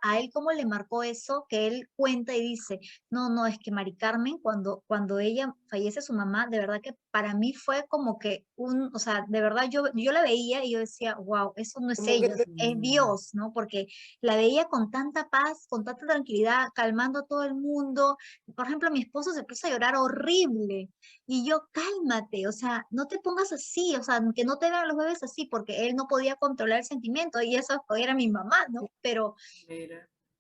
a él cómo le marcó eso, que él cuenta y dice, no, no, es que Mari Carmen, cuando ella fallece su mamá, de verdad que para mí fue como que o sea, de verdad yo la veía y yo decía, wow, eso no es Como que ella, es Dios, ¿no? Porque la veía con tanta paz, con tanta tranquilidad, calmando a todo el mundo. Por ejemplo, mi esposo se puso a llorar horrible y yo, cálmate, o sea, no te pongas así, o sea, que no te vean los bebés así, porque él no podía controlar el sentimiento y eso era mi mamá, ¿no? Pero Y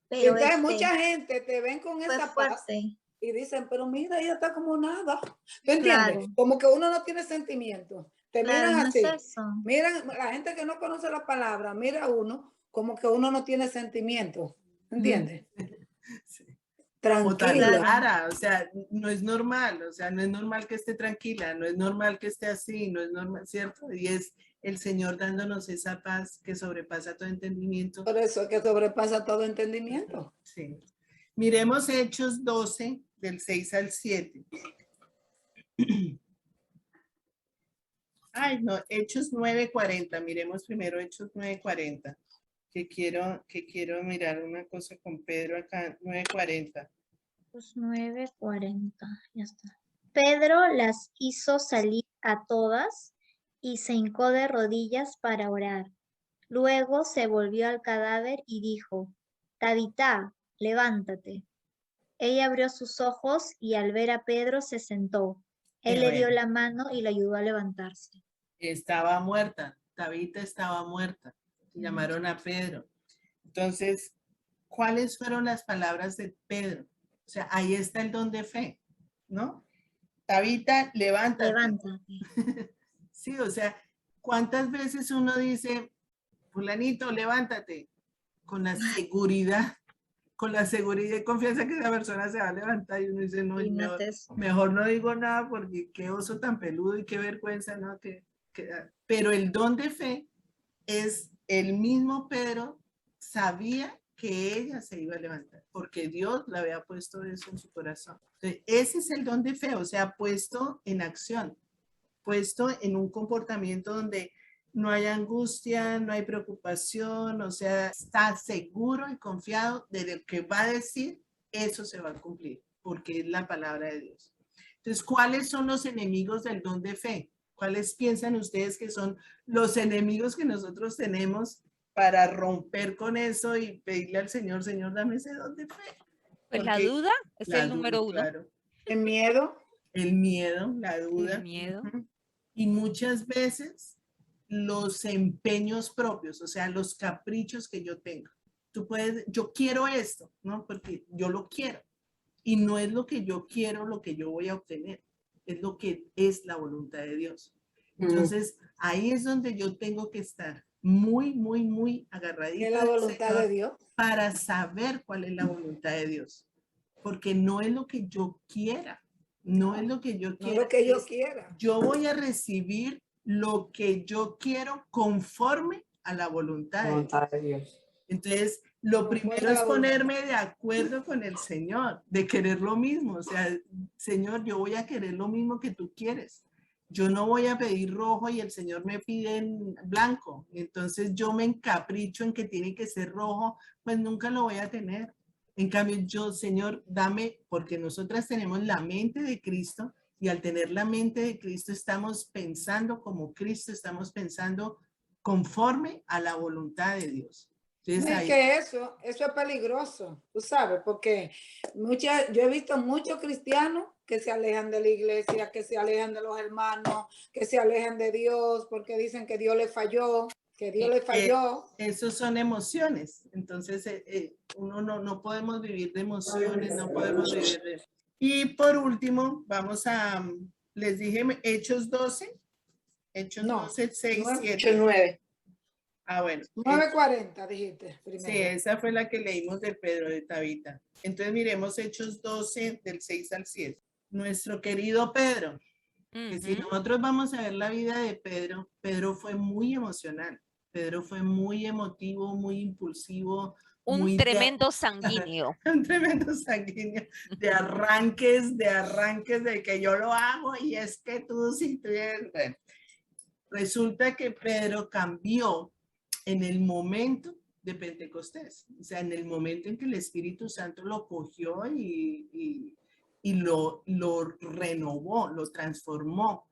entonces mucha gente te ven con fue esa paz fuerte. y dicen, pero mira, ella está como nada. ¿Tú entiendes? Claro, Como que uno no tiene sentimiento. Te claro, miran no es así. eso. Miran, la gente que no conoce la palabra, mira a uno como que uno no tiene sentimiento. ¿Entiendes? Sí. O tan Tranquilo. rara, o sea, no es normal, o sea, no es normal que esté tranquila, no es normal que esté así, no es normal, ¿cierto? Y es el Señor dándonos esa paz que sobrepasa todo entendimiento. Por eso es que sobrepasa todo entendimiento. Sí. Miremos Hechos 12, del 6 al 7. Ay, no, Hechos 9:40, miremos primero Hechos 9:40, que quiero mirar una cosa con Pedro acá, 9:40. Pues 9:40, ya está. Pedro las hizo salir a todas y se hincó de rodillas para orar. Luego se volvió al cadáver y dijo, Tabitá, levántate. Ella abrió sus ojos y al ver a Pedro se sentó. Él Qué le dio bueno. la mano y le ayudó a levantarse. Estaba muerta, Tabita estaba muerta. Llamaron a Pedro. Entonces, ¿cuáles fueron las palabras de Pedro? O sea, ahí está el don de fe, ¿no? Tabita, levántate. Levántate. Sí, o sea, ¿cuántas veces uno dice, fulanito, levántate? Con la seguridad, con la seguridad y confianza que esa persona se va a levantar y uno dice, no, Y no mejor, te- mejor no digo nada porque qué oso tan peludo y qué vergüenza, ¿no? Pero el don de fe es el mismo Pedro sabía que ella se iba a levantar, porque Dios le había puesto eso en su corazón. Entonces, ese es el don de fe, o sea, puesto en acción, puesto en un comportamiento donde no hay angustia, no hay preocupación, o sea, está seguro y confiado de lo que va a decir, eso se va a cumplir, porque es la palabra de Dios. Entonces, ¿cuáles son los enemigos del don de fe? ¿Cuáles piensan ustedes que son los enemigos que nosotros tenemos para romper con eso y pedirle al Señor, Señor, dame ese don de fe? Pues la Porque duda es la el duda, número uno. claro. El miedo. El miedo, la duda. El miedo. Ujú. Y muchas veces los empeños propios, o sea, los caprichos que yo tengo. Tú puedes, yo quiero esto, ¿no? Porque yo lo quiero. Y no es lo que yo quiero, lo que yo voy a obtener. Es lo que es la voluntad de Dios. Entonces, ahí es donde yo tengo que estar muy, muy, muy agarradita Es la del voluntad Señor de Dios. para saber cuál es la voluntad de Dios. Porque no es lo que yo quiera, no es lo que yo No quiera. lo que yo es- quiera. Yo voy a recibir lo que yo quiero conforme a la voluntad de Dios. Voluntad de Dios. Entonces, lo Conforme primero a es la voluntad. ponerme de acuerdo con el Señor, de querer lo mismo. O sea, Señor, yo voy a querer lo mismo que tú quieres. Yo no voy a pedir rojo y el Señor me pide en blanco. Entonces yo me encapricho en que tiene que ser rojo, pues nunca lo voy a tener. En cambio, yo, Señor, dame, porque nosotras tenemos la mente de Cristo y al tener la mente de Cristo estamos pensando como Cristo, estamos pensando conforme a la voluntad de Dios. No, Entonces, es ahí, que eso es peligroso, tú sabes, porque yo he visto muchos cristianos que se alejan de la iglesia, que se alejan de los hermanos, que se alejan de Dios, porque dicen que Dios les falló, que Dios les falló. esos son emociones. Entonces, uno no podemos vivir de emociones, no podemos vivir de... Y por último, vamos a, les dije Hechos 12, Hechos No, 12, 6, 7. 8:9. Ah, bueno. 9:40 dijiste Sí, primero. esa fue la que leímos de Pedro de Tabita. Entonces miremos Hechos 12 del 6 al 7. Nuestro querido Pedro, que si Ujú. nosotros vamos a ver la vida de Pedro, Pedro fue muy emocional. Pedro fue muy emotivo, muy impulsivo, Un muy tremendo sanguíneo. un tremendo sanguíneo, de arranques de que yo lo hago y es que tú sí, tú eres... Bueno, resulta que Pedro cambió en el momento de Pentecostés, o sea, en el momento en que el Espíritu Santo lo cogió y lo renovó, lo transformó.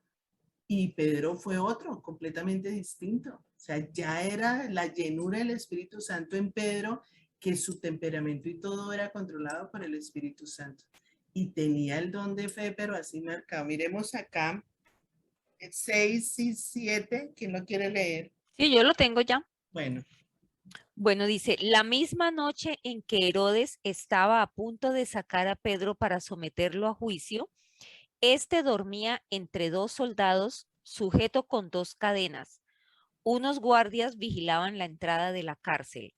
Y Pedro fue otro, completamente distinto. O sea, ya era la llenura del Espíritu Santo en Pedro, que su temperamento y todo era controlado por el Espíritu Santo. Y tenía el don de fe, pero así marcado. Miremos acá, 6 y 7, ¿quién lo quiere leer? Sí, yo lo tengo ya. Bueno, Bueno, dice, la misma noche en que Herodes estaba a punto de sacar a Pedro para someterlo a juicio, este dormía entre dos soldados, sujeto con dos cadenas. Unos guardias vigilaban la entrada de la cárcel.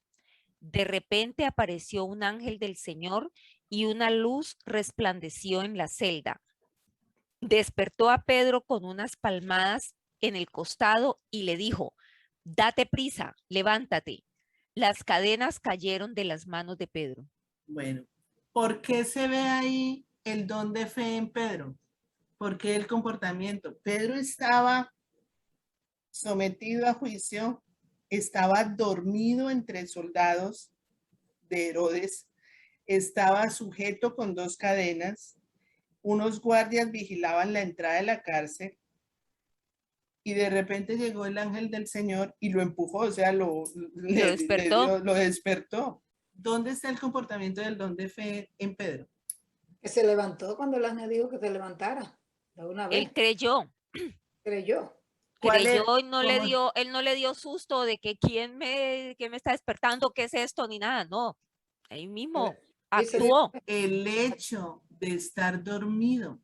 De repente apareció un ángel del Señor y una luz resplandeció en la celda. Despertó a Pedro con unas palmadas en el costado y le dijo, date prisa, levántate. Las cadenas cayeron de las manos de Pedro. bueno. ¿Por qué se ve ahí el don de fe en Pedro? ¿Por qué el comportamiento? Pedro estaba sometido a juicio, estaba dormido entre soldados de Herodes, estaba sujeto con dos cadenas, unos guardias vigilaban la entrada de la cárcel y de repente llegó el ángel del Señor y lo empujó, o sea, Lo despertó. lo despertó. ¿Dónde está el comportamiento del don de fe en Pedro? Que se levantó cuando el ángel dijo que se levantara. De una vez. Él creyó. Creyó. ¿Cuál es? Creyó y no le ¿Cómo? él no le dio susto de que quién me está despertando, qué es esto, ni nada. No, ahí mismo Dice, actuó. El hecho de estar dormido.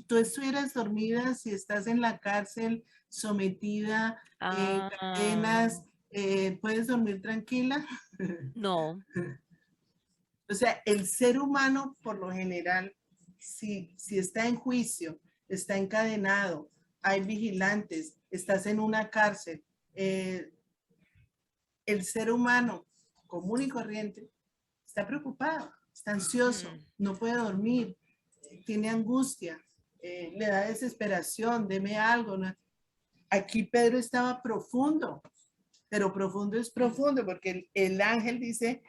Tú estuvieras dormida si estás en la cárcel, sometida, Ah, cadenas, ¿puedes dormir tranquila? no. O sea, el ser humano, por lo general, si está en juicio, está encadenado, hay vigilantes, estás en una cárcel, el ser humano común y corriente está preocupado, está ansioso, no puede dormir, tiene angustia, le da desesperación, deme algo, ¿no? Aquí Pedro estaba profundo, pero profundo es profundo, porque el ángel dice,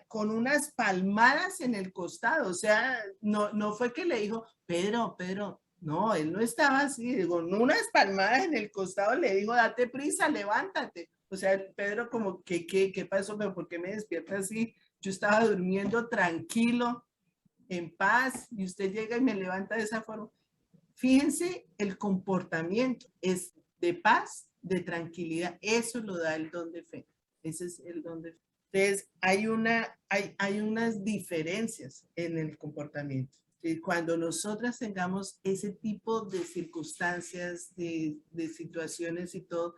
con unas palmadas en el costado, o sea, no fue que le dijo, Pedro, no, él no estaba así, con unas palmadas en el costado le dijo, date prisa, levántate. O sea, Pedro como, ¿qué pasó? ¿Pero por qué me despierta así? Yo estaba durmiendo tranquilo, en paz, y usted llega y me levanta de esa forma. Fíjense, el comportamiento es de paz, de tranquilidad. Eso lo da el don de fe. Ese es el don de fe. Entonces, hay unas diferencias en el comportamiento. Y cuando nosotras tengamos ese tipo de circunstancias, de situaciones y todo,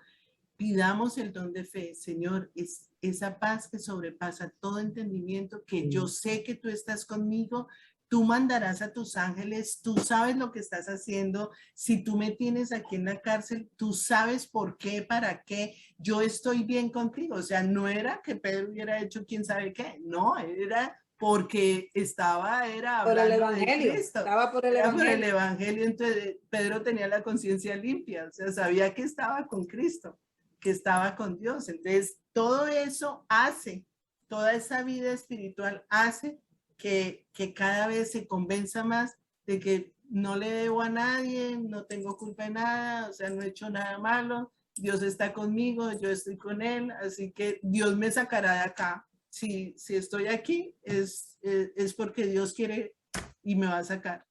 pidamos el don de fe. Señor, es esa paz que sobrepasa todo entendimiento, que yo sé que tú estás conmigo, tú mandarás a tus ángeles, tú sabes lo que estás haciendo. Si tú me tienes aquí en la cárcel, tú sabes por qué, para qué. Yo estoy bien contigo. O sea, no era que Pedro hubiera hecho quién sabe qué. No, era porque era Por el hablando evangelio. de Cristo. Estaba por el Era por el evangelio. evangelio. Entonces Pedro tenía la conciencia limpia. O sea, sabía que estaba con Cristo, que estaba con Dios. Entonces, todo eso hace, toda esa vida espiritual hace que cada vez se convenza más de que no le debo a nadie, no tengo culpa de nada, o sea, no he hecho nada malo, Dios está conmigo, yo estoy con él, así que Dios me sacará de acá. Si estoy aquí es porque Dios quiere y me va a sacar.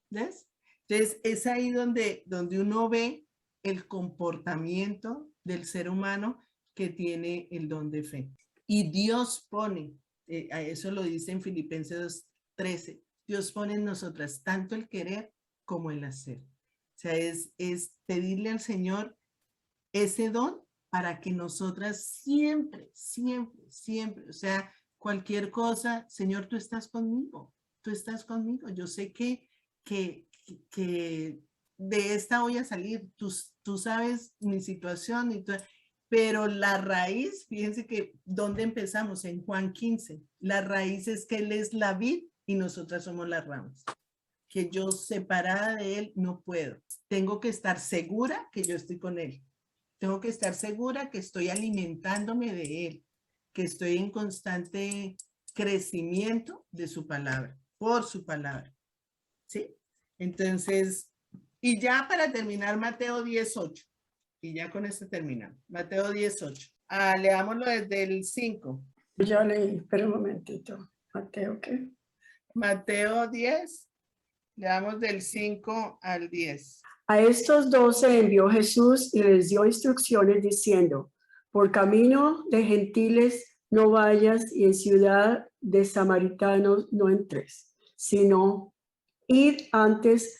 ¿Ves? Entonces, es ahí donde uno ve el comportamiento del ser humano que tiene el don de fe. Y Dios pone, a eso lo dice en Filipenses 2:13, Dios pone en nosotras tanto el querer como el hacer. O sea, es pedirle al Señor ese don para que nosotras siempre, o sea, cualquier cosa, Señor, tú estás conmigo, yo sé que de esta voy a salir, tú sabes mi situación, pero la raíz, fíjense que ¿dónde empezamos? En Juan 15, la raíz es que Él es la vid y nosotras somos las ramas, que yo separada de Él no puedo, tengo que estar segura que yo estoy con Él, tengo que estar segura que estoy alimentándome de Él, que estoy en constante crecimiento de su palabra, por su palabra, ¿sí? Entonces, y ya para terminar, Mateo 10:8. Y ya con esto terminamos. Mateo 10:8. Leámoslo desde el 5. Ya leí, espera un momentito. Mateo, ¿qué? Mateo 10. Leamos del 5 al 10. A estos 12 envió Jesús y les dio instrucciones diciendo, por camino de gentiles no vayas y en ciudad de samaritanos no entres, sino id antes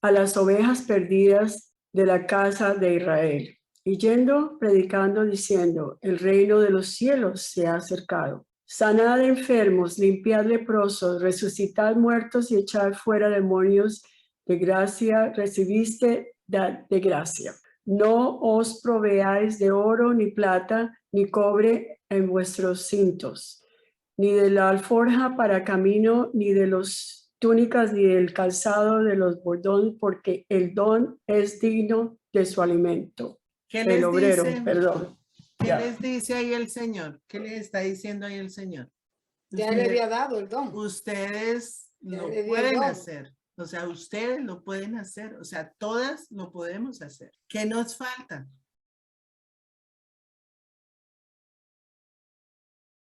a las ovejas perdidas de la casa de Israel. Y yendo, predicando, diciendo, el reino de los cielos se ha acercado. Sanad enfermos, limpiad leprosos, resucitad muertos y echad fuera demonios. De gracia recibiste, dad de gracia. No os proveáis de oro, ni plata, ni cobre en vuestros cintos, ni de la alforja para camino, ni de los túnicas, ni del calzado de los bordones, porque el don es digno de su alimento. ¿Qué El les obrero, dice? perdón. ¿Qué Ya. les dice ahí el Señor? ¿Qué les está diciendo ahí el Señor? Ya le había dado el don. Ustedes Ya lo le dio el pueden don. hacer. O sea, ustedes lo pueden hacer. O sea, todas lo podemos hacer. ¿Qué nos falta?